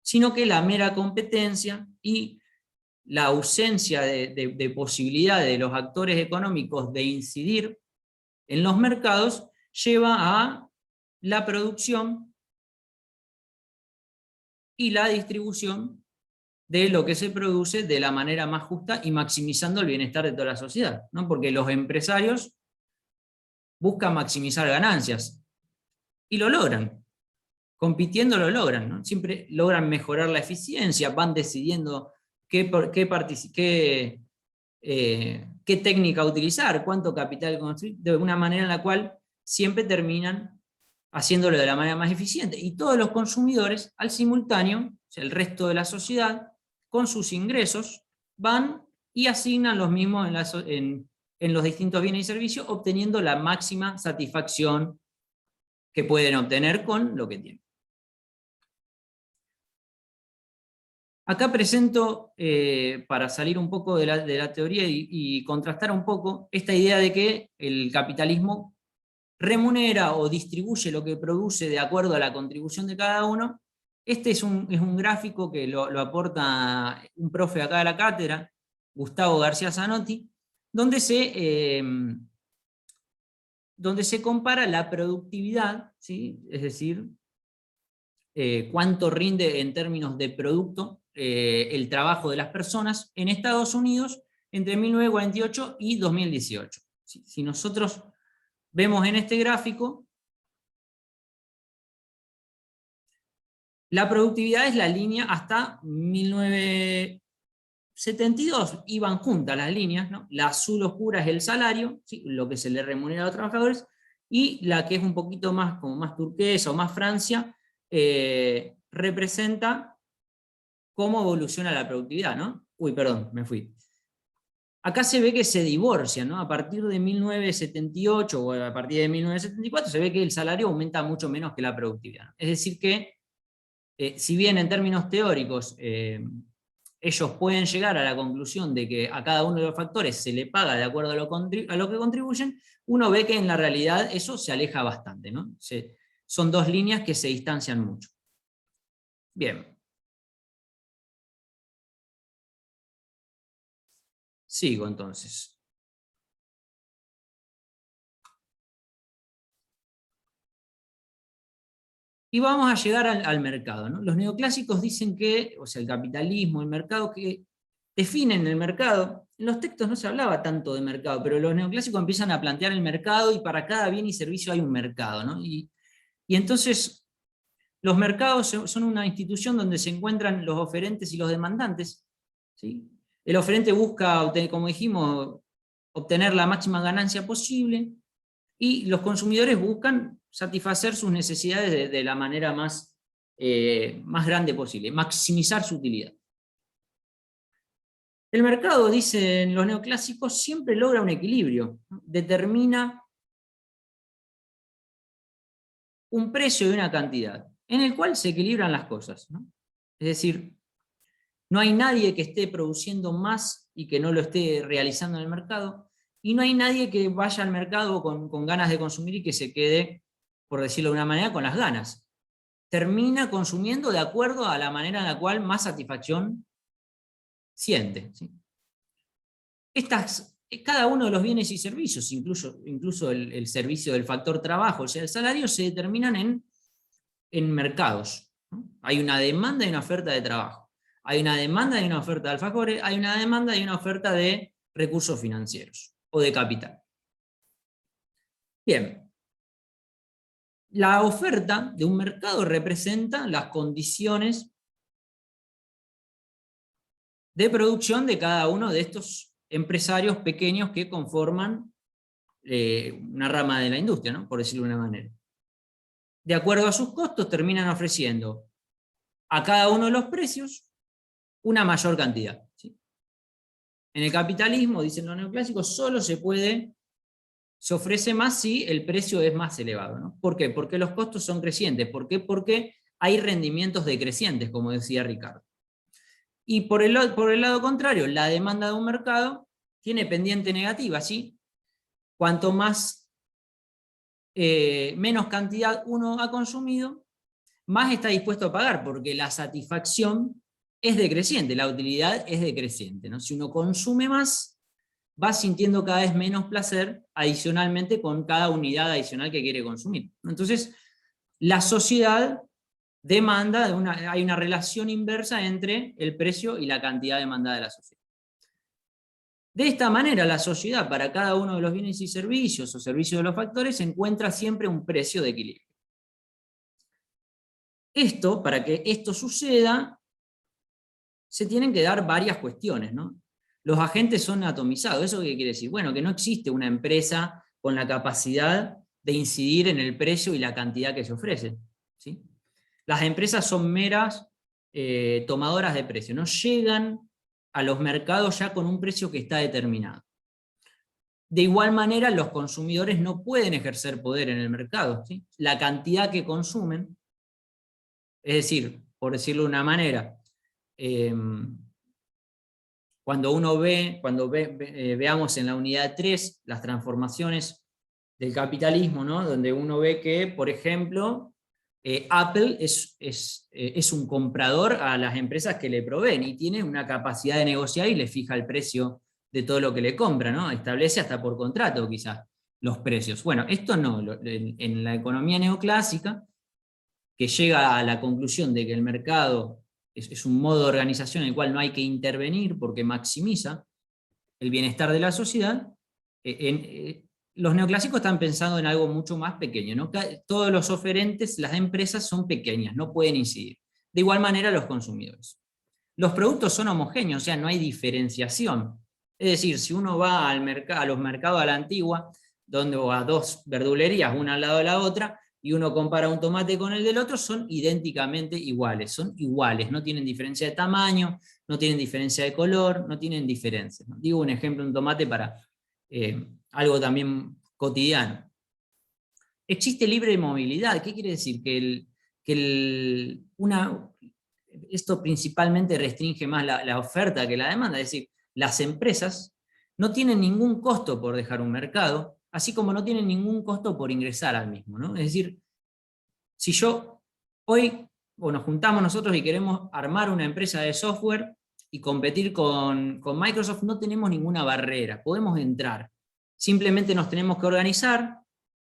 sino que la mera competencia y la ausencia de posibilidad de los actores económicos de incidir en los mercados lleva a la producción y la distribución de lo que se produce de la manera más justa y maximizando el bienestar de toda la sociedad, ¿no? Porque los empresarios buscan maximizar ganancias y lo logran. Compitiendo lo logran, ¿no? Siempre logran mejorar la eficiencia, van decidiendo qué técnica utilizar, cuánto capital construir, de una manera en la cual siempre terminan haciéndolo de la manera más eficiente. Y todos los consumidores, al simultáneo, o sea, el resto de la sociedad, con sus ingresos, van y asignan los mismos en los distintos bienes y servicios, obteniendo la máxima satisfacción que pueden obtener con lo que tienen. Acá presento, para salir un poco de la teoría y contrastar un poco, esta idea de que el capitalismo remunera o distribuye lo que produce de acuerdo a la contribución de cada uno. Este es un gráfico que lo aporta un profe acá de la cátedra, Gustavo García Zanotti, donde se compara la productividad, ¿sí? Es decir, cuánto rinde en términos de producto el trabajo de las personas en Estados Unidos entre 1948 y 2018. Si nosotros vemos en este gráfico, la productividad es la línea hasta 1972, iban juntas las líneas, ¿no? La azul oscura es el salario, ¿sí? Lo que se le remunera a los trabajadores, y la que es un poquito más, como más turquesa o más Francia, representa cómo evoluciona la productividad, ¿no? Uy, perdón, me fui. Acá se ve que se divorcian, ¿no? A partir de 1978 o a partir de 1974 se ve que el salario aumenta mucho menos que la productividad, ¿no? Es decir que, si bien en términos teóricos ellos pueden llegar a la conclusión de que a cada uno de los factores se le paga de acuerdo a lo que contribuyen, uno ve que en la realidad eso se aleja bastante, ¿no? Son dos líneas que se distancian mucho. Bien. Sigo entonces. Y vamos a llegar al mercado, ¿no? Los neoclásicos dicen que, o sea, el capitalismo, el mercado, que definen el mercado. En los textos no se hablaba tanto de mercado, pero los neoclásicos empiezan a plantear el mercado y para cada bien y servicio hay un mercado, ¿no? Y entonces los mercados son una institución donde se encuentran los oferentes y los demandantes, ¿sí? El oferente busca, como dijimos, obtener la máxima ganancia posible, y los consumidores buscan satisfacer sus necesidades de la manera más grande posible, maximizar su utilidad. El mercado, dicen los neoclásicos, siempre logra un equilibrio, ¿no? Determina un precio y una cantidad, en el cual se equilibran las cosas, ¿no? Es decir, no hay nadie que esté produciendo más y que no lo esté realizando en el mercado, y no hay nadie que vaya al mercado con ganas de consumir y que se quede, por decirlo de una manera, con las ganas. Termina consumiendo de acuerdo a la manera en la cual más satisfacción siente, ¿sí? Cada uno de los bienes y servicios, incluso el servicio del factor trabajo, o sea, el salario, se determinan en mercados, ¿no? Hay una demanda y una oferta de trabajo. Hay una demanda y una oferta de alfajores, hay una demanda y una oferta de recursos financieros o de capital. Bien. La oferta de un mercado representa las condiciones de producción de cada uno de estos empresarios pequeños que conforman una rama de la industria, ¿no? Por decirlo de una manera. De acuerdo a sus costos, terminan ofreciendo a cada uno de los precios una mayor cantidad, ¿sí? En el capitalismo, dicen los neoclásicos, solo se ofrece más si el precio es más elevado, ¿no? ¿Por qué? Porque los costos son crecientes. ¿Por qué? Porque hay rendimientos decrecientes, como decía Ricardo. Y por el lado contrario, la demanda de un mercado tiene pendiente negativa, ¿sí? Cuanto menos cantidad uno ha consumido, más está dispuesto a pagar, porque la satisfacción es decreciente, la utilidad es decreciente, ¿no? Si uno consume más, va sintiendo cada vez menos placer adicionalmente con cada unidad adicional que quiere consumir. Entonces, la sociedad demanda, hay una relación inversa entre el precio y la cantidad demandada de la sociedad. De esta manera, la sociedad, para cada uno de los bienes y servicios, o servicios de los factores, encuentra siempre un precio de equilibrio. Para que esto suceda, se tienen que dar varias cuestiones, ¿no? Los agentes son atomizados. ¿Eso qué quiere decir? Bueno, que no existe una empresa con la capacidad de incidir en el precio y la cantidad que se ofrece, ¿sí? Las empresas son meras tomadoras de precio, no llegan a los mercados ya con un precio que está determinado. De igual manera, los consumidores no pueden ejercer poder en el mercado, ¿sí? La cantidad que consumen, es decir, por decirlo de una manera, veamos en la unidad 3 las transformaciones del capitalismo, ¿no? Donde uno ve que, por ejemplo, Apple es un comprador a las empresas que le proveen y tiene una capacidad de negociar y le fija el precio de todo lo que le compra, ¿no? Establece hasta por contrato quizás los precios. Bueno, esto no, en la economía neoclásica, que llega a la conclusión de que el mercado es un modo de organización en el cual no hay que intervenir porque maximiza el bienestar de la sociedad, los neoclásicos están pensando en algo mucho más pequeño, ¿no? Todos los oferentes, las empresas son pequeñas, no pueden incidir. De igual manera los consumidores. Los productos son homogéneos, o sea, no hay diferenciación. Es decir, si uno va a los mercados a la antigua, donde o a dos verdulerías, una al lado de la otra, y uno compara un tomate con el del otro, son idénticamente iguales, no tienen diferencia de tamaño, no tienen diferencia de color, no tienen diferencias, ¿no? Digo un ejemplo, un tomate para algo también cotidiano. Existe libre movilidad. ¿Qué quiere decir? Esto principalmente restringe más la oferta que la demanda, es decir, las empresas no tienen ningún costo por dejar un mercado, así como no tienen ningún costo por ingresar al mismo, ¿no? Es decir, si yo hoy nos juntamos nosotros y queremos armar una empresa de software y competir con Microsoft, no tenemos ninguna barrera, podemos entrar. Simplemente nos tenemos que organizar,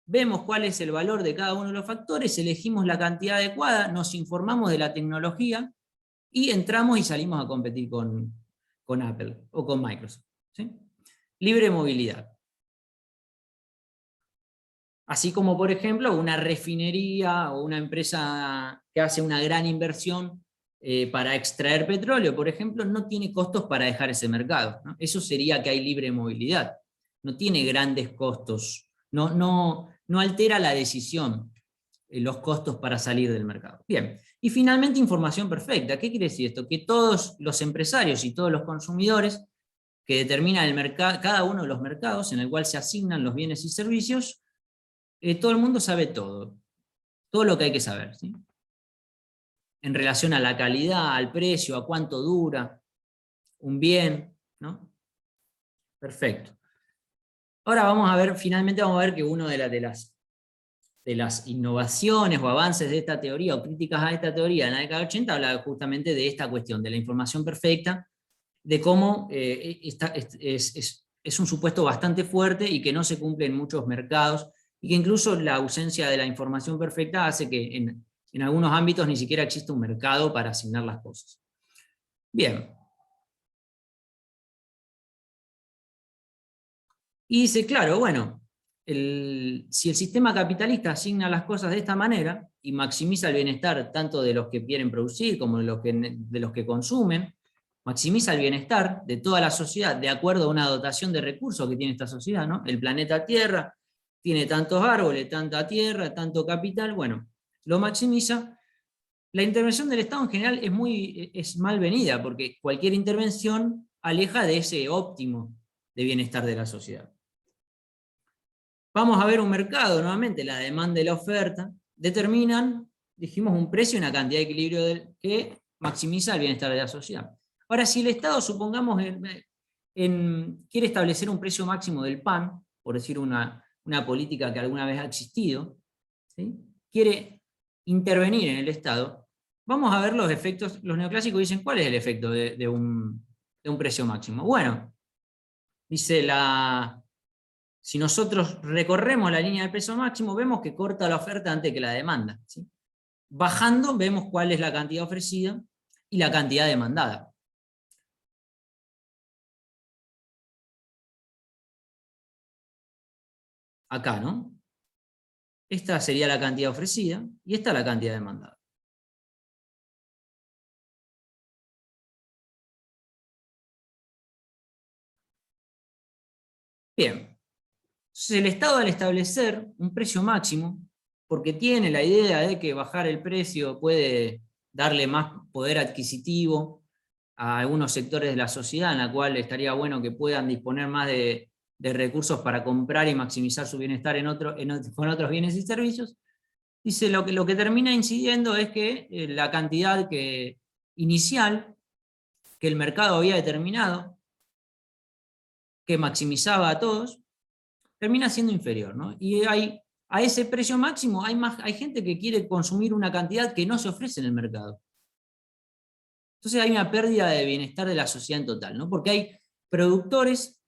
vemos cuál es el valor de cada uno de los factores, elegimos la cantidad adecuada, nos informamos de la tecnología y entramos y salimos a competir con Apple o con Microsoft, ¿sí? Libre movilidad. Así como, por ejemplo, una refinería o una empresa que hace una gran inversión para extraer petróleo, por ejemplo, no tiene costos para dejar ese mercado, ¿no? Eso sería que hay libre movilidad. No tiene grandes costos, no altera la decisión, los costos para salir del mercado. Bien, y finalmente información perfecta. ¿Qué quiere decir esto? Que todos los empresarios y todos los consumidores que determinan cada uno de los mercados en el cual se asignan los bienes y servicios, todo el mundo sabe todo lo que hay que saber, ¿sí? En relación a la calidad, al precio, a cuánto dura un bien, ¿no? Perfecto. Ahora finalmente vamos a ver que una de las innovaciones o avances de esta teoría o críticas a esta teoría en la década de 80 habla justamente de esta cuestión, de la información perfecta, de cómo es un supuesto bastante fuerte y que no se cumple en muchos mercados, y que incluso la ausencia de la información perfecta hace que en algunos ámbitos ni siquiera exista un mercado para asignar las cosas. Bien. Y dice, claro, bueno, si el sistema capitalista asigna las cosas de esta manera y maximiza el bienestar tanto de los que quieren producir como de los que consumen, maximiza el bienestar de toda la sociedad de acuerdo a una dotación de recursos que tiene esta sociedad, ¿no? El planeta Tierra tiene tantos árboles, tanta tierra, tanto capital, bueno, lo maximiza. La intervención del Estado en general es malvenida, porque cualquier intervención aleja de ese óptimo de bienestar de la sociedad. Vamos a ver un mercado, nuevamente, la demanda y la oferta determinan, dijimos, un precio y una cantidad de equilibrio que maximiza el bienestar de la sociedad. Ahora, si el Estado, supongamos, quiere establecer un precio máximo del pan, por decir una política que alguna vez ha existido, ¿sí? Quiere intervenir en el Estado, vamos a ver los efectos. Los neoclásicos dicen, ¿cuál es el efecto de un precio máximo? Bueno, dice si nosotros recorremos la línea del precio máximo, vemos que corta la oferta antes que la demanda, ¿sí? Bajando, vemos cuál es la cantidad ofrecida y la cantidad demandada. Acá, ¿no? Esta sería la cantidad ofrecida y esta la cantidad demandada. Bien. Entonces el Estado, al establecer un precio máximo, porque tiene la idea de que bajar el precio puede darle más poder adquisitivo a algunos sectores de la sociedad, en la cual estaría bueno que puedan disponer más de recursos para comprar y maximizar su bienestar con otros bienes y servicios, dice lo que termina incidiendo es que la cantidad inicial que el mercado había determinado, que maximizaba a todos, termina siendo inferior, ¿no? Y a ese precio máximo hay gente que quiere consumir una cantidad que no se ofrece en el mercado. Entonces hay una pérdida de bienestar de la sociedad en total, ¿no? Porque hay productores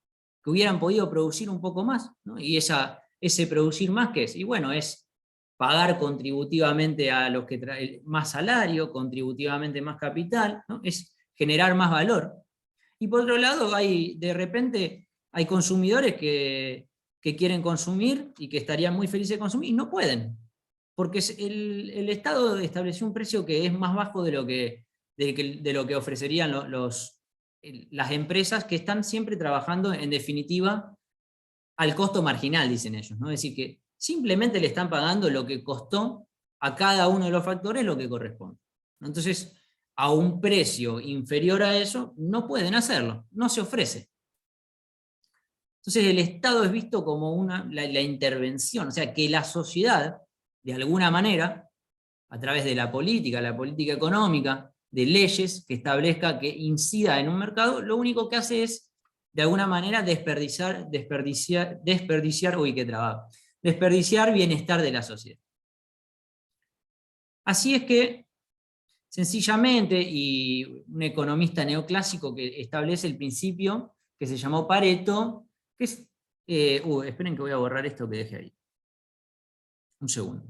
que hubieran podido producir un poco más, ¿no? Y ese producir más, ¿qué es? Y bueno, es pagar contributivamente a los que traen más salario, contributivamente más capital, ¿no? Es generar más valor. Y por otro lado, de repente hay consumidores que quieren consumir y que estarían muy felices de consumir y no pueden, porque el Estado estableció un precio que es más bajo de lo que ofrecerían las empresas que están siempre trabajando, en definitiva, al costo marginal, dicen ellos, ¿no? Es decir, que simplemente le están pagando lo que costó a cada uno de los factores lo que corresponde. Entonces, a un precio inferior a eso, no pueden hacerlo, no se ofrece. Entonces el Estado es visto como la intervención, o sea, que la sociedad, de alguna manera, a través de la política económica, de leyes que establezca, que incida en un mercado, lo único que hace es, de alguna manera, desperdiciar bienestar de la sociedad. Así es que, sencillamente, y un economista neoclásico que establece el principio, que se llamó Pareto, que es... esperen que voy a borrar esto que dejé ahí. Un segundo.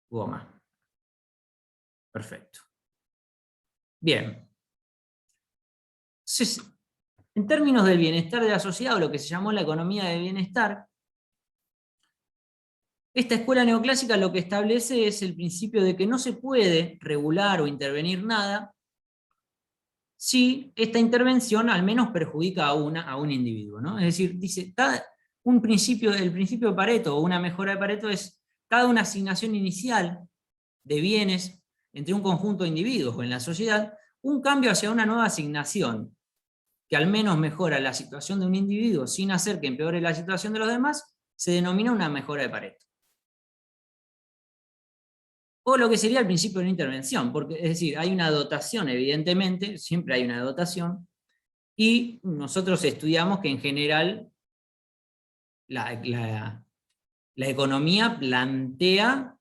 Hubo más. Perfecto. Bien. Entonces, en términos del bienestar de la sociedad, o lo que se llamó la economía de bienestar, esta escuela neoclásica lo que establece es el principio de que no se puede regular o intervenir nada si esta intervención al menos perjudica a un individuo, ¿no? Es decir, dice, el principio de Pareto o una mejora de Pareto es cada una asignación inicial de bienes entre un conjunto de individuos o en la sociedad, un cambio hacia una nueva asignación que al menos mejora la situación de un individuo sin hacer que empeore la situación de los demás, se denomina una mejora de Pareto. O lo que sería el principio de una intervención, porque es decir, hay una dotación, evidentemente, siempre hay una dotación, y nosotros estudiamos que en general la economía plantea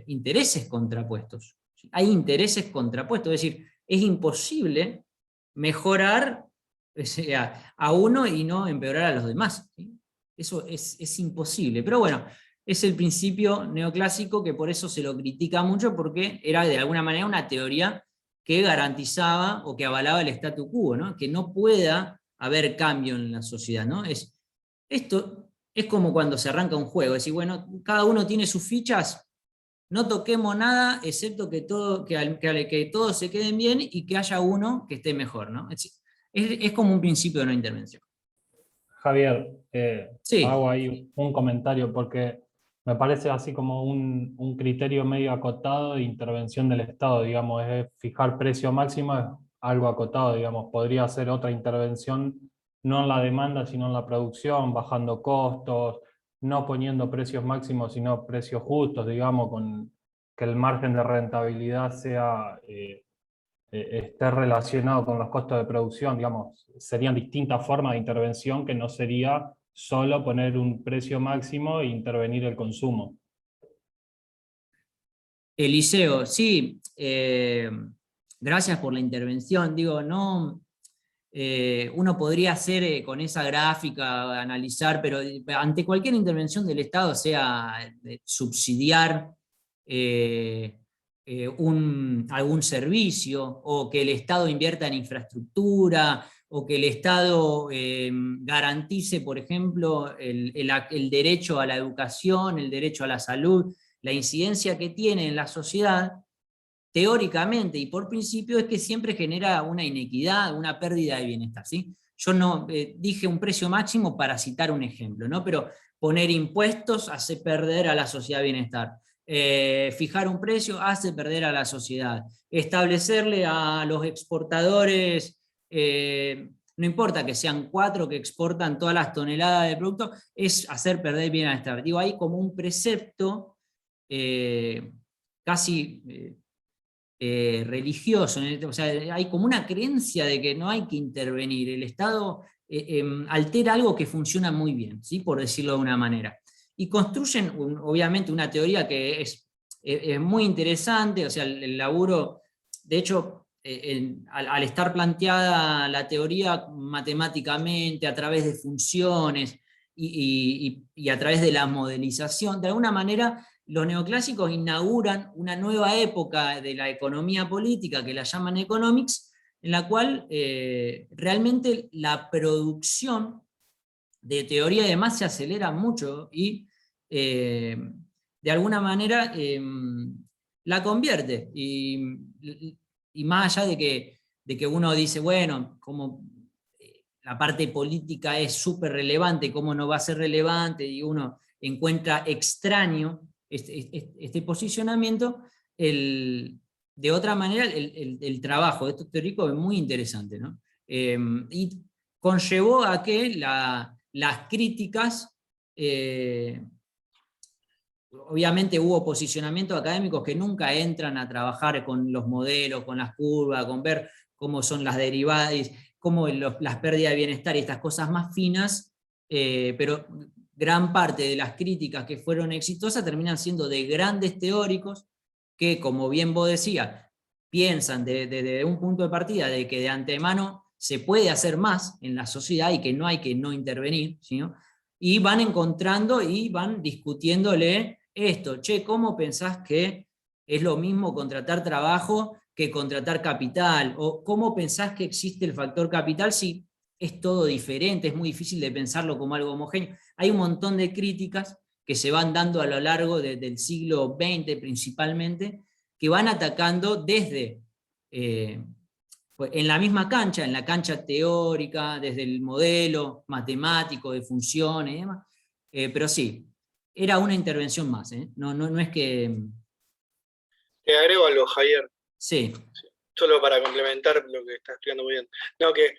intereses contrapuestos. Hay intereses contrapuestos, es decir, es imposible mejorar, o sea, a uno y no empeorar a los demás, ¿sí? Eso es imposible. Pero bueno, es el principio neoclásico que por eso se lo critica mucho, porque era de alguna manera una teoría que garantizaba o que avalaba el statu quo, ¿no? Que no pueda haber cambio en la sociedad, ¿no? Esto es como cuando se arranca un juego, es decir, bueno, cada uno tiene sus fichas, no toquemos nada, excepto que todos se queden bien y que haya uno que esté mejor, ¿no? Es como un principio de no intervención. Javier, hago Sí, ahí un comentario porque me parece así como un criterio medio acotado de intervención del Estado, digamos, es fijar precio máximo, es algo acotado, digamos, podría ser otra intervención, no en la demanda, sino en la producción, bajando costos, no poniendo precios máximos, sino precios justos, digamos, con que el margen de rentabilidad sea... esté relacionado con los costos de producción, digamos, serían distintas formas de intervención que no sería solo poner un precio máximo e intervenir el consumo. Eliseo, sí, gracias por la intervención. Digo, no, uno podría hacer con esa gráfica, analizar, pero ante cualquier intervención del Estado, sea subsidiar algún servicio, o que el Estado invierta en infraestructura, o que el Estado garantice, por ejemplo, el derecho a la educación, el derecho a la salud, la incidencia que tiene en la sociedad, teóricamente y por principio, es que siempre genera una inequidad, una pérdida de bienestar, ¿sí? Yo no dije un precio máximo para citar un ejemplo, ¿no? Pero poner impuestos hace perder a la sociedad bienestar. Fijar un precio hace perder a la sociedad. Establecerle a los exportadores, no importa que sean 4 que exportan todas las toneladas de producto, es hacer perder bienestar. Digo, hay como un precepto casi religioso, o sea, hay como una creencia de que no hay que intervenir. El Estado altera algo que funciona muy bien, ¿sí? Por decirlo de una manera. Y construyen, obviamente, una teoría que es muy interesante, o sea, el laburo, de hecho, al estar planteada la teoría matemáticamente, a través de funciones y a través de la modelización, de alguna manera los neoclásicos inauguran una nueva época de la economía política, que la llaman economics, en la cual realmente la producción de teoría además se acelera mucho y de alguna manera la convierte. Y más allá de que uno dice, bueno, como la parte política es súper relevante, cómo no va a ser relevante, y uno encuentra extraño este posicionamiento, de otra manera el trabajo de estos teóricos es muy interesante, ¿no? Y conllevó a que las críticas, obviamente hubo posicionamientos académicos que nunca entran a trabajar con los modelos, con las curvas, con ver cómo son las derivadas, cómo las pérdidas de bienestar y estas cosas más finas, pero gran parte de las críticas que fueron exitosas terminan siendo de grandes teóricos que, como bien vos decías, piensan desde un punto de partida de que de antemano se puede hacer más en la sociedad y que no hay que no intervenir, ¿sí? Y van encontrando y van discutiéndole esto, che, ¿cómo pensás que es lo mismo contratar trabajo que contratar capital? ¿O cómo pensás que existe el factor capital si es todo diferente? Es muy difícil de pensarlo como algo homogéneo. Hay un montón de críticas que se van dando a lo largo del siglo XX principalmente, que van atacando desde, pues, en la misma cancha, en la cancha teórica, desde el modelo matemático de funciones y demás. Pero sí, era una intervención más, ¿eh? No es que... Te agrego algo, Javier, Sí, solo para complementar lo que estás explicando muy bien. No, que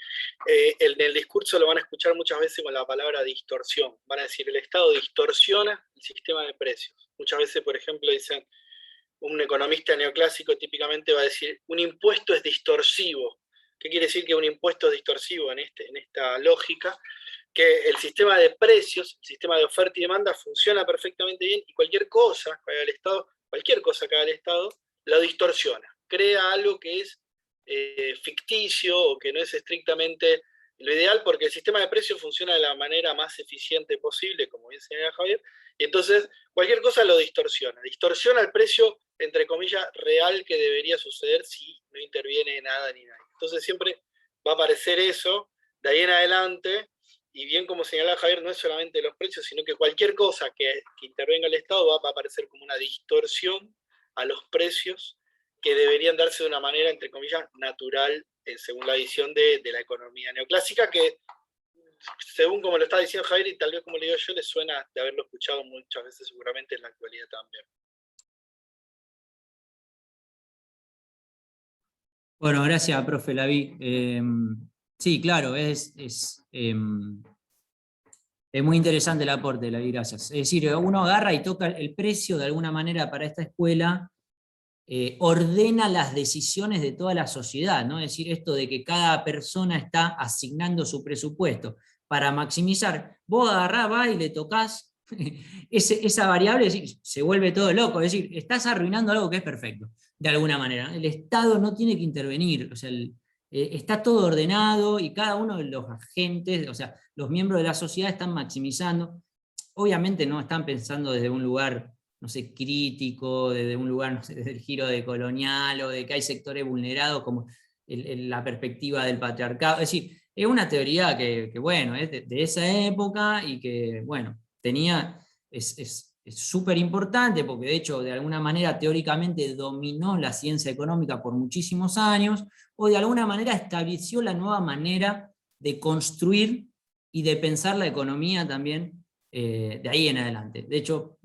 en el discurso lo van a escuchar muchas veces con la palabra distorsión. Van a decir, el Estado distorsiona el sistema de precios. Muchas veces, por ejemplo, dicen, un economista neoclásico típicamente va a decir, un impuesto es distorsivo. ¿Qué quiere decir que un impuesto es distorsivo en esta lógica? Que el sistema de precios, el sistema de oferta y demanda funciona perfectamente bien y cualquier cosa que haga el Estado, lo distorsiona. Crea algo que es ficticio o que no es estrictamente lo ideal, porque el sistema de precios funciona de la manera más eficiente posible, como bien señala Javier, y entonces cualquier cosa lo distorsiona. Distorsiona el precio, entre comillas, real que debería suceder si no interviene nada ni nadie. Entonces siempre va a aparecer eso, de ahí en adelante, y bien como señala Javier, no es solamente los precios, sino que cualquier cosa que intervenga el Estado va a aparecer como una distorsión a los precios que deberían darse de una manera, entre comillas, natural, según la visión de la economía neoclásica, que según como lo está diciendo Javier y tal vez como le digo yo, le suena de haberlo escuchado muchas veces seguramente en la actualidad también. bueno, gracias, profe Laví. Sí, claro, es muy interesante el aporte, Laví, gracias. Es decir, uno agarra y toca el precio de alguna manera para esta escuela, ordena las decisiones de toda la sociedad, ¿no? Es decir, esto de que cada persona está asignando su presupuesto para maximizar. Vos agarrás, vas y le tocás esa variable, es decir, se vuelve todo loco, es decir, estás arruinando algo que es perfecto, de alguna manera. El Estado no tiene que intervenir, o sea, está todo ordenado y cada uno de los agentes, o sea, los miembros de la sociedad están maximizando. Obviamente no están pensando desde un lugar, no sé, crítico, desde un lugar, no sé, desde el giro de colonial o de que hay sectores vulnerados, como la perspectiva del patriarcado. Es decir, es una teoría que bueno, es de esa época y que, bueno, es súper importante porque de hecho de alguna manera teóricamente dominó la ciencia económica por muchísimos años, o de alguna manera estableció la nueva manera de construir y de pensar la economía también de ahí en adelante. De hecho,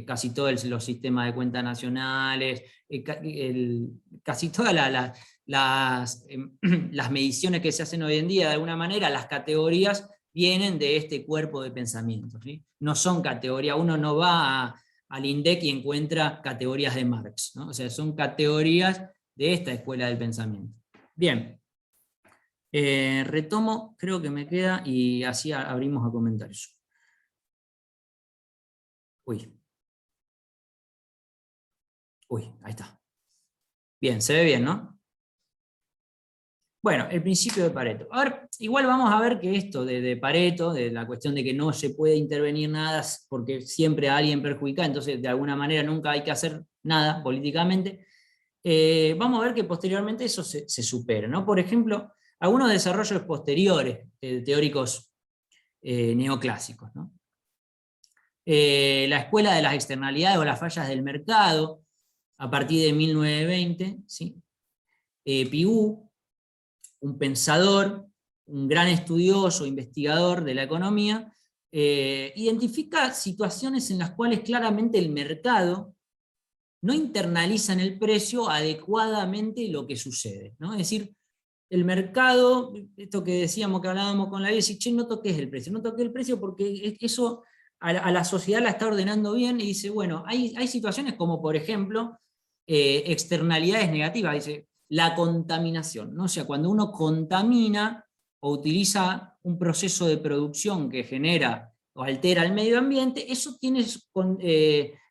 casi todos los sistemas de cuentas nacionales, casi todas las mediciones que se hacen hoy en día, de alguna manera, las categorías vienen de este cuerpo de pensamiento, ¿sí? No son categorías, uno no va al INDEC y encuentra categorías de Marx, ¿no? O sea, son categorías de esta escuela del pensamiento. Bien, retomo, creo que me queda, y así abrimos a comentarios. Uy, ahí está. Bien, se ve bien, ¿no? Bueno, el principio de Pareto. Ahora, igual vamos a ver que esto de Pareto, de la cuestión de que no se puede intervenir nada porque siempre a alguien perjudica, entonces de alguna manera nunca hay que hacer nada políticamente, vamos a ver que posteriormente eso se supera, ¿no? Por ejemplo, algunos desarrollos posteriores teóricos neoclásicos, ¿no? La escuela de las externalidades o las fallas del mercado, a partir de 1920, ¿sí? Pigou, un pensador, un gran estudioso, investigador de la economía, identifica situaciones en las cuales claramente el mercado no internaliza en el precio adecuadamente lo que sucede, ¿no? Es decir, el mercado, esto que decíamos, que hablábamos con la ley, dice, che, no toques el precio, no toques el precio porque eso a la sociedad la está ordenando bien, y dice, bueno, hay situaciones como, por ejemplo, externalidades negativas, dice, la contaminación, ¿no? O sea, cuando uno contamina o utiliza un proceso de producción que genera o altera el medio ambiente, eso tiene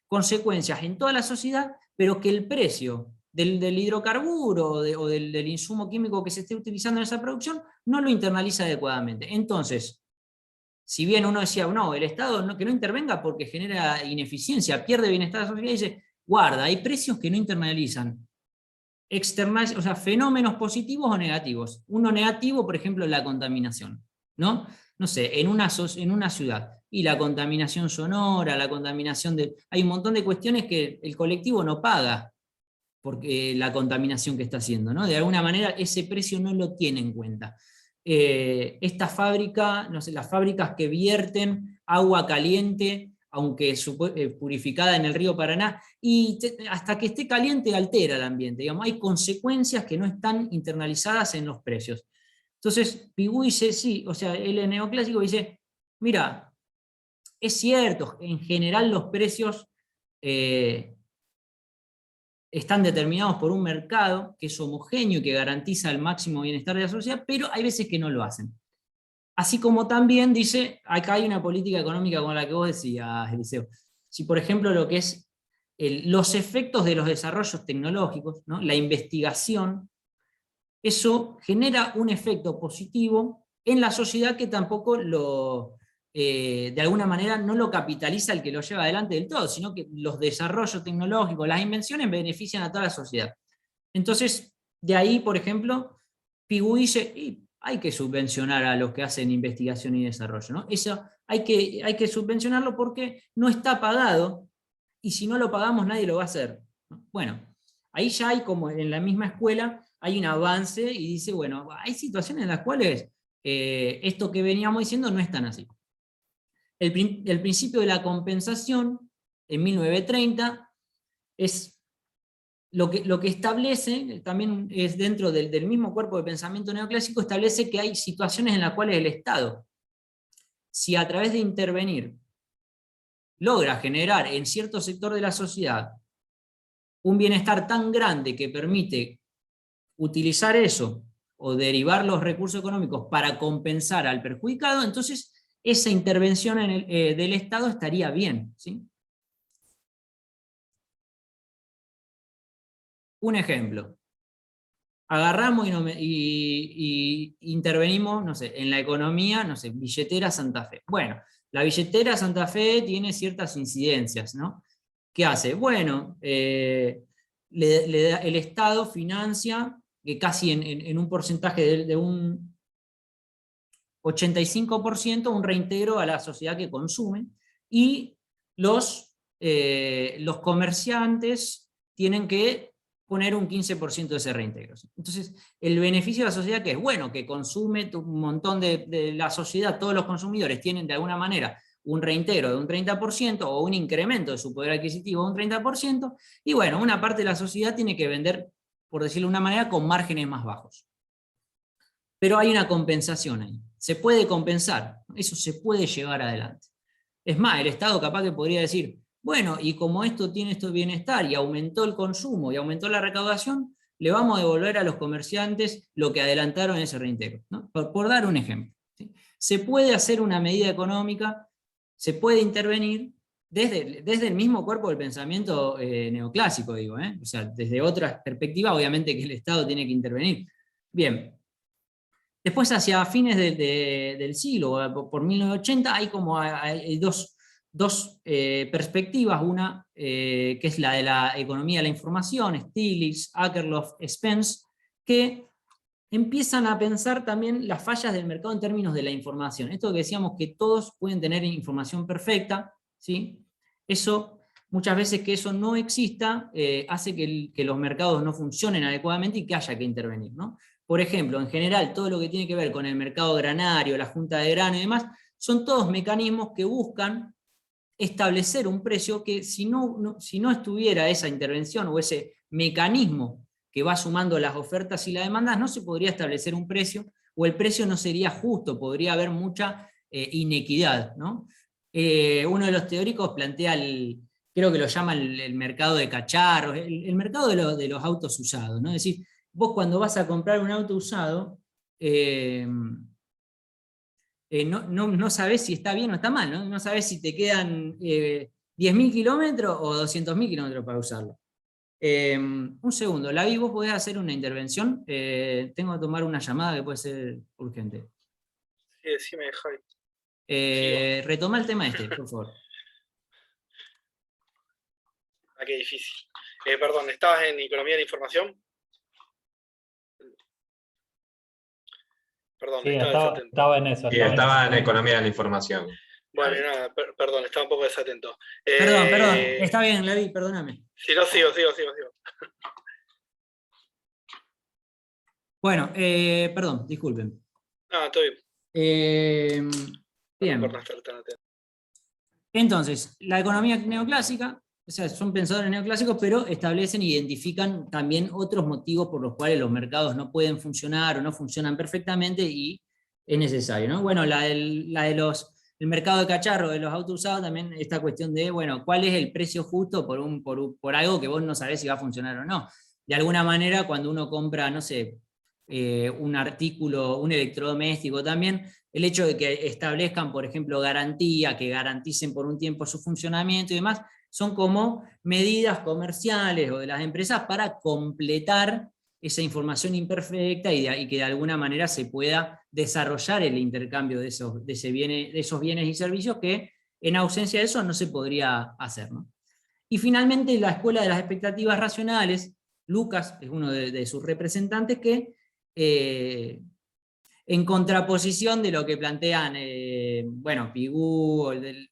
consecuencias en toda la sociedad, pero que el precio del hidrocarburo o del insumo químico que se esté utilizando en esa producción no lo internaliza adecuadamente. Entonces, si bien uno decía, no, el Estado que no intervenga porque genera ineficiencia, pierde bienestar a la sociedad, dice, guarda, hay precios que no internalizan o sea, fenómenos positivos o negativos. Uno negativo, por ejemplo, la contaminación, ¿no? No sé, en una ciudad, y la contaminación sonora, la contaminación hay un montón de cuestiones que el colectivo no paga porque la contaminación que está haciendo, ¿no? De alguna manera ese precio no lo tiene en cuenta. Esta fábrica, no sé, las fábricas que vierten agua caliente, aunque purificada en el río Paraná, y hasta que esté caliente altera el ambiente. Digamos, hay consecuencias que no están internalizadas en los precios. Entonces, Pigou dice, sí, o sea, el neoclásico dice, mira, es cierto, en general los precios están determinados por un mercado que es homogéneo y que garantiza el máximo bienestar de la sociedad, pero hay veces que no lo hacen. Así como también dice, acá hay una política económica con la que vos decías, Eliseo. Si por ejemplo lo que es los efectos de los desarrollos tecnológicos, ¿no? La investigación, eso genera un efecto positivo en la sociedad que tampoco de alguna manera no lo capitaliza el que lo lleva adelante del todo, sino que los desarrollos tecnológicos, las invenciones benefician a toda la sociedad. Entonces, de ahí, por ejemplo, Pigou dice, hay que subvencionar a los que hacen investigación y desarrollo, ¿no? Eso hay que subvencionarlo porque no está pagado, y si no lo pagamos nadie lo va a hacer, ¿no? Bueno, ahí ya hay como en la misma escuela, hay un avance y dice, bueno, hay situaciones en las cuales esto que veníamos diciendo no es tan así. El principio de la compensación, en 1930, es lo que establece, también es dentro del mismo cuerpo de pensamiento neoclásico, establece que hay situaciones en las cuales el Estado, si a través de intervenir, logra generar en cierto sector de la sociedad un bienestar tan grande que permite utilizar eso o derivar los recursos económicos para compensar al perjudicado, entonces esa intervención del Estado estaría bien, ¿sí? Un ejemplo. Agarramos y intervenimos, no sé, en la economía, no sé, billetera Santa Fe. Bueno, la billetera Santa Fe tiene ciertas incidencias, ¿no? ¿Qué hace? Bueno, el Estado financia, que casi en un porcentaje de un 85%, un reintegro a la sociedad que consume, y los comerciantes tienen que poner un 15% de ese reintegro. Entonces, el beneficio de la sociedad, que es bueno, que consume un montón de la sociedad, todos los consumidores tienen de alguna manera un reintegro de un 30% o un incremento de su poder adquisitivo de un 30%, y bueno, una parte de la sociedad tiene que vender, por decirlo de una manera, con márgenes más bajos. Pero hay una compensación ahí. Se puede compensar, eso se puede llevar adelante. Es más, el Estado capaz que podría decir, bueno, y como esto tiene esto de bienestar y aumentó el consumo y aumentó la recaudación, le vamos a devolver a los comerciantes lo que adelantaron en ese reintegro, ¿no? Por dar un ejemplo, ¿sí? Se puede hacer una medida económica, se puede intervenir desde el mismo cuerpo del pensamiento neoclásico, digo, ¿eh? O sea, desde otra perspectiva, obviamente que el Estado tiene que intervenir. Bien. Después, hacia fines del siglo, por 1980, hay como hay dos perspectivas. Una que es la de la economía de la información, Stiglitz, Akerlof, Spence, que empiezan a pensar también las fallas del mercado en términos de la información. Esto que decíamos, que todos pueden tener información perfecta, ¿sí? Eso, muchas veces que eso no exista, hace que los mercados no funcionen adecuadamente y que haya que intervenir, ¿no? Por ejemplo, en general, todo lo que tiene que ver con el mercado granario, la junta de grano y demás, son todos mecanismos que buscan establecer un precio que si no estuviera esa intervención o ese mecanismo que va sumando las ofertas y las demandas, no se podría establecer un precio, o el precio no sería justo, podría haber mucha inequidad, ¿no? Uno de los teóricos plantea, creo que lo llama el mercado de cacharros, el mercado de los autos usados, ¿no? Es decir, vos cuando vas a comprar un auto usado, no sabés si está bien o está mal, ¿no? No sabés si te quedan 10.000 kilómetros o 200.000 kilómetros para usarlo. Un segundo, Lavi, vos podés hacer una intervención. Tengo que tomar una llamada que puede ser urgente. Sí, decime, Javi. Retoma el tema por favor. Ah, qué difícil. Perdón, ¿estabas en economía de la información? Perdón, Sí, estaba desatento. estaba en eso. Sí, estaba en economía de la información. Bueno, nada, perdón, estaba un poco desatento. Perdón, está bien, Lavi, perdóname. Si no, sigo. Bueno, perdón, disculpen. No, estoy bien. Bien. Por no estar tan atento. Entonces, la economía neoclásica, o sea, son pensadores neoclásicos, pero establecen e identifican también otros motivos por los cuales los mercados no pueden funcionar o no funcionan perfectamente y es necesario, ¿no? Bueno, el mercado de cacharro de los autos usados, también esta cuestión de, bueno, ¿cuál es el precio justo por algo que vos no sabés si va a funcionar o no? De alguna manera, cuando uno compra, no sé, un artículo, un electrodoméstico también, el hecho de que establezcan, por ejemplo, garantía, que garanticen por un tiempo su funcionamiento y demás, son como medidas comerciales o de las empresas para completar esa información imperfecta y que de alguna manera se pueda desarrollar el intercambio de esos bienes y servicios que en ausencia de eso no se podría hacer, ¿no? Y finalmente la escuela de las expectativas racionales, Lucas es uno de sus representantes que en contraposición de lo que plantean Pigou, o el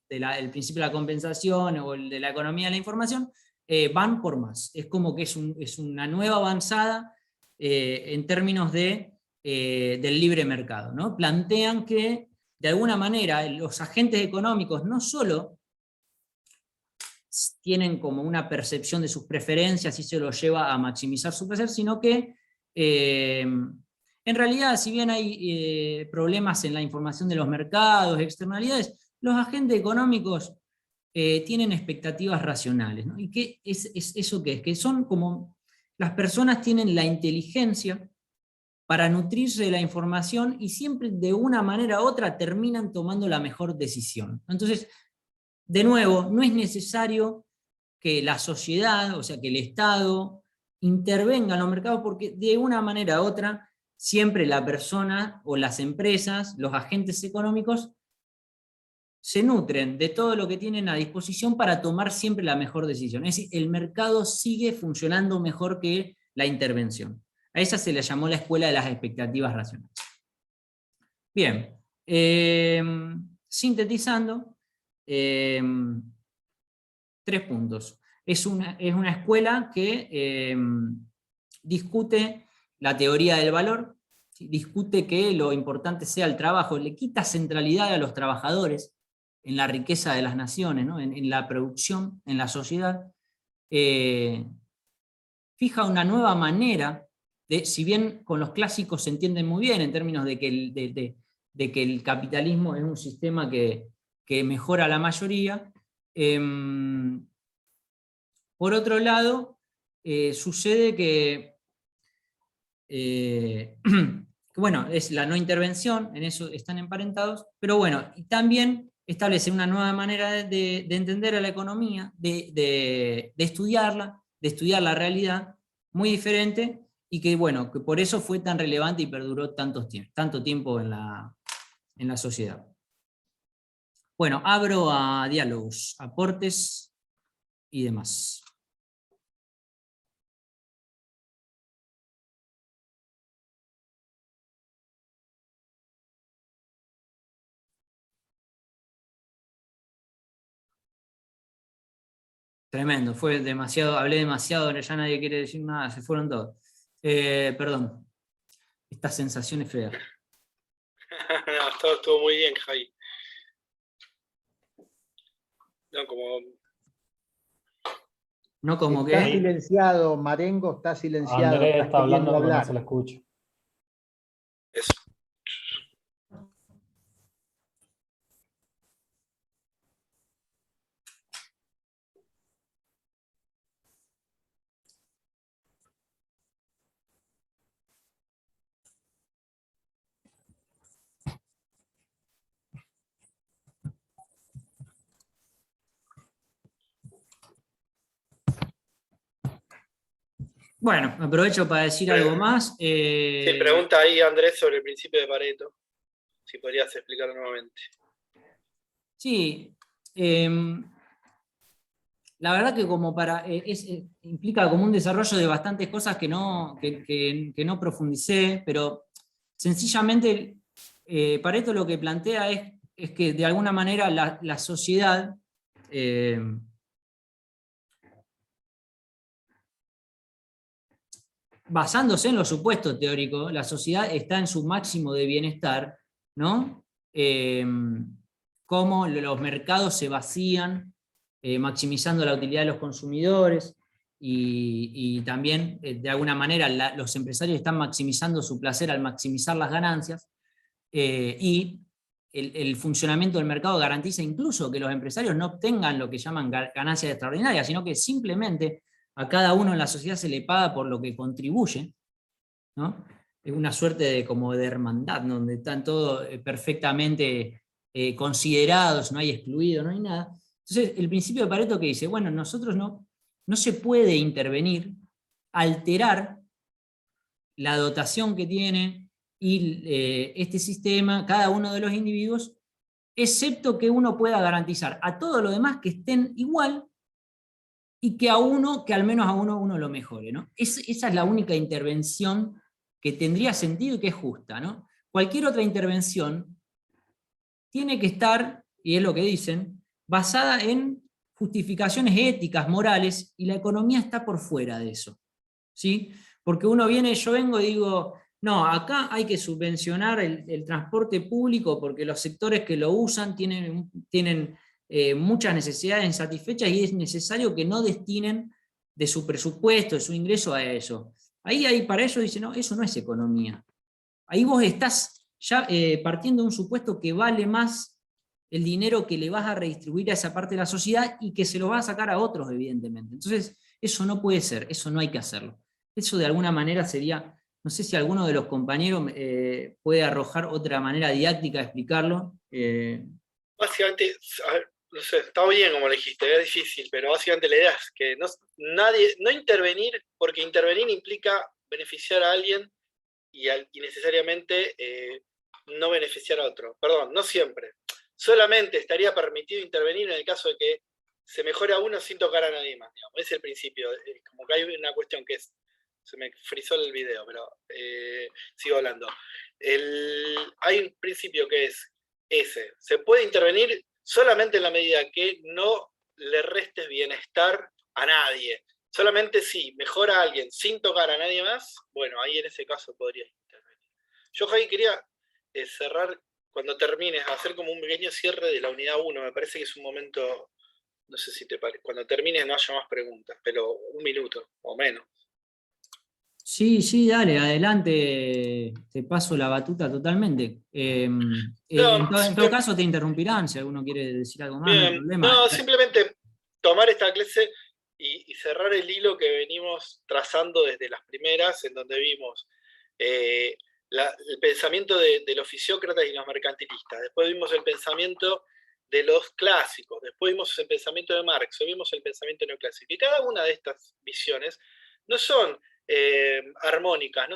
principio de la compensación, o el de la economía de la información, van por más. Es como que es una nueva avanzada en términos del libre mercado, ¿no? Plantean que, de alguna manera, los agentes económicos no solo tienen como una percepción de sus preferencias y se los lleva a maximizar su placer, sino que en realidad, si bien hay problemas en la información de los mercados, externalidades, los agentes económicos tienen expectativas racionales, ¿no? ¿Y qué es eso qué es? Que son como, las personas tienen la inteligencia para nutrirse de la información y siempre de una manera u otra terminan tomando la mejor decisión. Entonces, de nuevo, no es necesario que la sociedad, o sea, que el Estado intervenga en los mercados porque de una manera u otra siempre la persona o las empresas, los agentes económicos, se nutren de todo lo que tienen a disposición para tomar siempre la mejor decisión. Es decir, el mercado sigue funcionando mejor que la intervención. A esa se le llamó la escuela de las expectativas racionales. Bien, sintetizando, 3 puntos. Es una escuela que discute la teoría del valor, ¿sí? Discute que lo importante sea el trabajo, le quita centralidad a los trabajadores en la riqueza de las naciones, ¿no? en la producción, en la sociedad. Fija una nueva manera, si bien con los clásicos se entienden muy bien en términos de que el capitalismo es un sistema que mejora a la mayoría, por otro lado, sucede que, bueno, es la no intervención, en eso están emparentados, pero bueno, y también establece una nueva manera de entender a la economía, de estudiarla, de estudiar la realidad, muy diferente, y que bueno, que por eso fue tan relevante y perduró tanto tiempo en la sociedad. Bueno, abro a diálogos, aportes y demás. Tremendo, fue demasiado, hablé demasiado, ya nadie quiere decir nada, se fueron todos. Perdón, esta sensación es fea. No, estuvo muy bien, Javi. No, como está que... silenciado, Marengo está silenciado. Andrés está hablando queriendo pero no hablar. se le escucha. eso. Bueno, aprovecho para decir algo más. Sí, pregunta ahí Andrés sobre el principio de Pareto, si podrías explicarlo nuevamente. Sí, la verdad que como implica como un desarrollo de bastantes cosas que no profundicé, pero sencillamente Pareto lo que plantea es que de alguna manera la sociedad basándose en los supuestos teóricos, la sociedad está en su máximo de bienestar, ¿no? Cómo los mercados se vacían, maximizando la utilidad de los consumidores, y también, de alguna manera, los empresarios están maximizando su placer al maximizar las ganancias, y el funcionamiento del mercado garantiza incluso que los empresarios no obtengan lo que llaman ganancias extraordinarias, sino que simplemente a cada uno en la sociedad se le paga por lo que contribuye, ¿no? Es una suerte como de hermandad, ¿no? Donde están todos perfectamente considerados, no hay excluidos, no hay nada. Entonces, el principio de Pareto que dice, bueno, nosotros no se puede intervenir, alterar la dotación que tiene y este sistema, cada uno de los individuos, excepto que uno pueda garantizar a todo lo demás que estén igual, y que al menos a uno lo mejore, ¿no? Esa es la única intervención que tendría sentido y que es justa, ¿no? Cualquier otra intervención tiene que estar, y es lo que dicen, basada en justificaciones éticas, morales, y la economía está por fuera de eso, ¿sí? Porque yo vengo y digo, no, acá hay que subvencionar el transporte público porque los sectores que lo usan tienen muchas necesidades insatisfechas y es necesario que no destinen de su presupuesto, de su ingreso a eso. Ahí para ellos dicen, no, eso no es economía. Ahí vos estás ya partiendo de un supuesto que vale más el dinero que le vas a redistribuir a esa parte de la sociedad y que se lo vas a sacar a otros, evidentemente. Entonces, eso no puede ser, eso no hay que hacerlo. Eso de alguna manera sería No sé si alguno de los compañeros puede arrojar otra manera didáctica de explicarlo. Básicamente, a ver, no sé, está bien como lo dijiste, es difícil, pero básicamente la idea es que no intervenir, porque intervenir implica beneficiar a alguien y necesariamente no beneficiar a otro. Perdón, no siempre. Solamente estaría permitido intervenir en el caso de que se mejore a uno sin tocar a nadie más, digamos. Ese es el principio. Como que hay una cuestión que es... Se me frizó el video, pero sigo hablando. Hay un principio que es ese. Se puede intervenir solamente en la medida que no le restes bienestar a nadie. Solamente si mejora a alguien sin tocar a nadie más, bueno, ahí en ese caso podrías intervenir. Yo, Javi, quería cerrar, cuando termines, hacer como un pequeño cierre de la unidad 1. Me parece que es un momento, no sé si te parece, cuando termines no haya más preguntas, pero un minuto o menos. Sí, dale, adelante, te paso la batuta totalmente. En todo caso te interrumpirán si alguno quiere decir algo más, no hay problema. No, simplemente tomar esta clase y cerrar el hilo que venimos trazando desde las primeras, en donde vimos el pensamiento de los fisiócratas y los mercantilistas, después vimos el pensamiento de los clásicos, después vimos el pensamiento de Marx, hoy vimos el pensamiento neoclásico. Y cada una de estas visiones no son armónicas,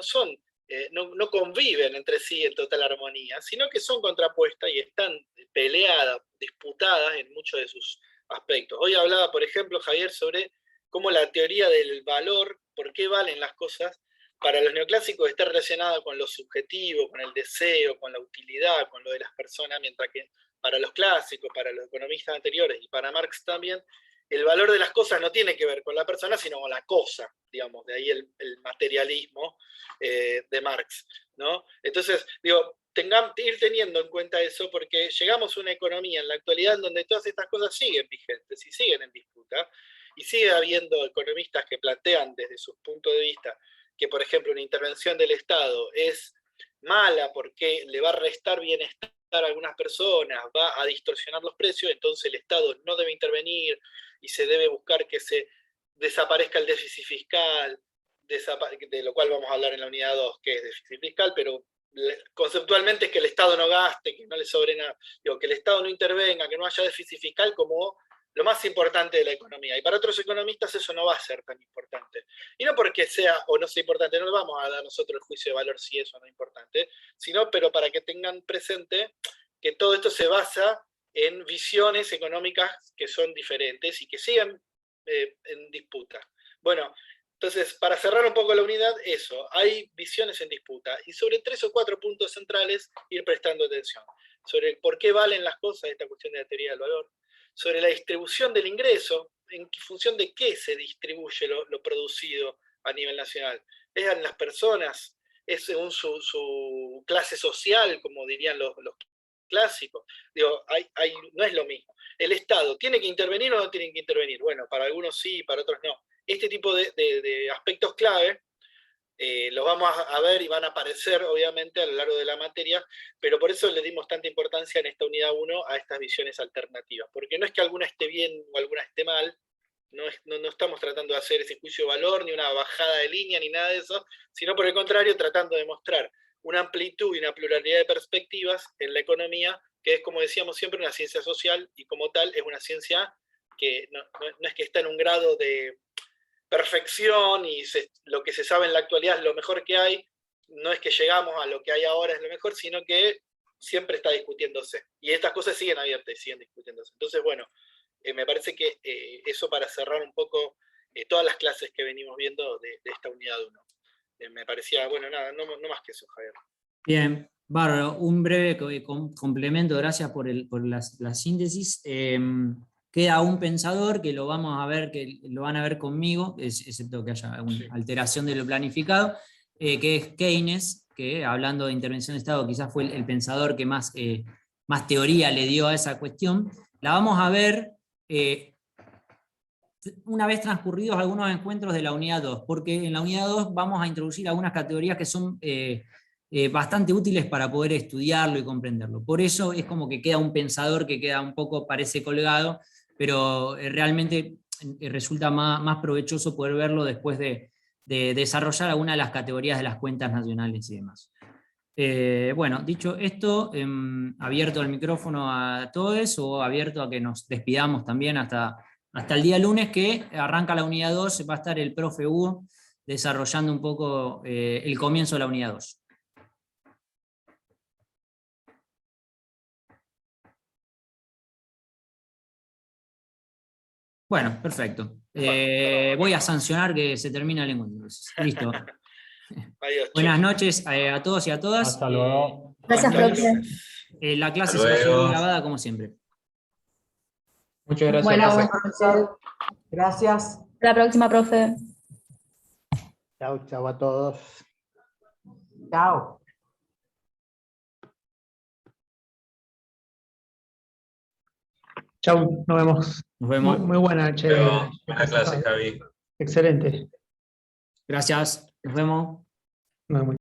no conviven entre sí en total armonía, sino que son contrapuestas y están peleadas, disputadas en muchos de sus aspectos. Hoy hablaba, por ejemplo, Javier, sobre cómo la teoría del valor, por qué valen las cosas, para los neoclásicos está relacionada con lo subjetivo, con el deseo, con la utilidad, con lo de las personas, mientras que para los clásicos, para los economistas anteriores y para Marx también, el valor de las cosas no tiene que ver con la persona, sino con la cosa, digamos, de ahí el materialismo de Marx, ¿no? Entonces, digo, ir teniendo en cuenta eso, porque llegamos a una economía en la actualidad en donde todas estas cosas siguen vigentes y siguen en disputa, y sigue habiendo economistas que plantean desde su punto de vista que, por ejemplo, una intervención del Estado es mala porque le va a restar bienestar a algunas personas, va a distorsionar los precios, entonces el Estado no debe intervenir y se debe buscar que se desaparezca el déficit fiscal, de lo cual vamos a hablar en la unidad 2, que es déficit fiscal, pero conceptualmente es que el Estado no gaste, que no le sobre nada, digo, que el Estado no intervenga, que no haya déficit fiscal como lo más importante de la economía. Y para otros economistas eso no va a ser tan importante. Y no porque sea o no sea importante, no vamos a dar nosotros el juicio de valor si eso no es importante, sino pero para que tengan presente que todo esto se basa en visiones económicas que son diferentes y que siguen en disputa. Bueno, entonces, para cerrar un poco la unidad, eso, hay visiones en disputa, y sobre 3 o 4 puntos centrales ir prestando atención. Sobre el por qué valen las cosas, esta cuestión de la teoría del valor, sobre la distribución del ingreso, en función de qué se distribuye lo producido a nivel nacional. ¿Es en las personas? ¿Es según su clase social, como dirían los clásicos? Digo, no es lo mismo. ¿El Estado tiene que intervenir o no tiene que intervenir? Bueno, para algunos sí, para otros no. Este tipo de aspectos clave los vamos a ver y van a aparecer obviamente a lo largo de la materia, pero por eso le dimos tanta importancia en esta unidad 1 a estas visiones alternativas, porque no es que alguna esté bien o alguna esté mal, no estamos tratando de hacer ese juicio de valor, ni una bajada de línea, ni nada de eso, sino por el contrario, tratando de mostrar una amplitud y una pluralidad de perspectivas en la economía, que es, como decíamos siempre, una ciencia social, y como tal es una ciencia que no es que está en un grado de perfección y lo que se sabe en la actualidad es lo mejor que hay, no es que llegamos a lo que hay ahora es lo mejor, sino que siempre está discutiéndose. Y estas cosas siguen abiertas y siguen discutiéndose. Entonces, bueno, me parece que eso para cerrar un poco todas las clases que venimos viendo de esta unidad 1. Me parecía, bueno, nada, no más que eso, Javier. Bien, bárbaro, un breve complemento, gracias por la síntesis. Queda un pensador que lo vamos a ver, que lo van a ver conmigo, excepto que haya una alteración de lo planificado, que es Keynes, que hablando de intervención de Estado quizás fue el pensador que más teoría le dio a esa cuestión. La vamos a ver una vez transcurridos algunos encuentros de la unidad 2, porque en la unidad 2 vamos a introducir algunas categorías que son bastante útiles para poder estudiarlo y comprenderlo. Por eso es como que queda un pensador que queda un poco, parece colgado, pero realmente resulta más provechoso poder verlo después de de desarrollar alguna de las categorías de las cuentas nacionales y demás. Bueno, dicho esto, abierto el micrófono a todos o abierto a que nos despidamos también hasta el día lunes, que arranca la unidad 2, va a estar el profe Hugo desarrollando un poco el comienzo de la unidad 2. Bueno, perfecto. Voy a sancionar que se termina el encuentro. Listo. Adiós, Buenas chicos. noches a todos y a todas. Hasta luego. Gracias, Hasta profe. La clase Hasta se va a luego. seguir grabada como siempre. Muchas gracias, Bueno, profe. buenas noches. Gracias. Hasta la próxima, profe. Chau, chau a todos. Chao. Chau, nos vemos. Nos vemos. Muy buena, che. Pero, buena clase, Javi. Excelente. Gracias. Nos vemos. Nos vemos.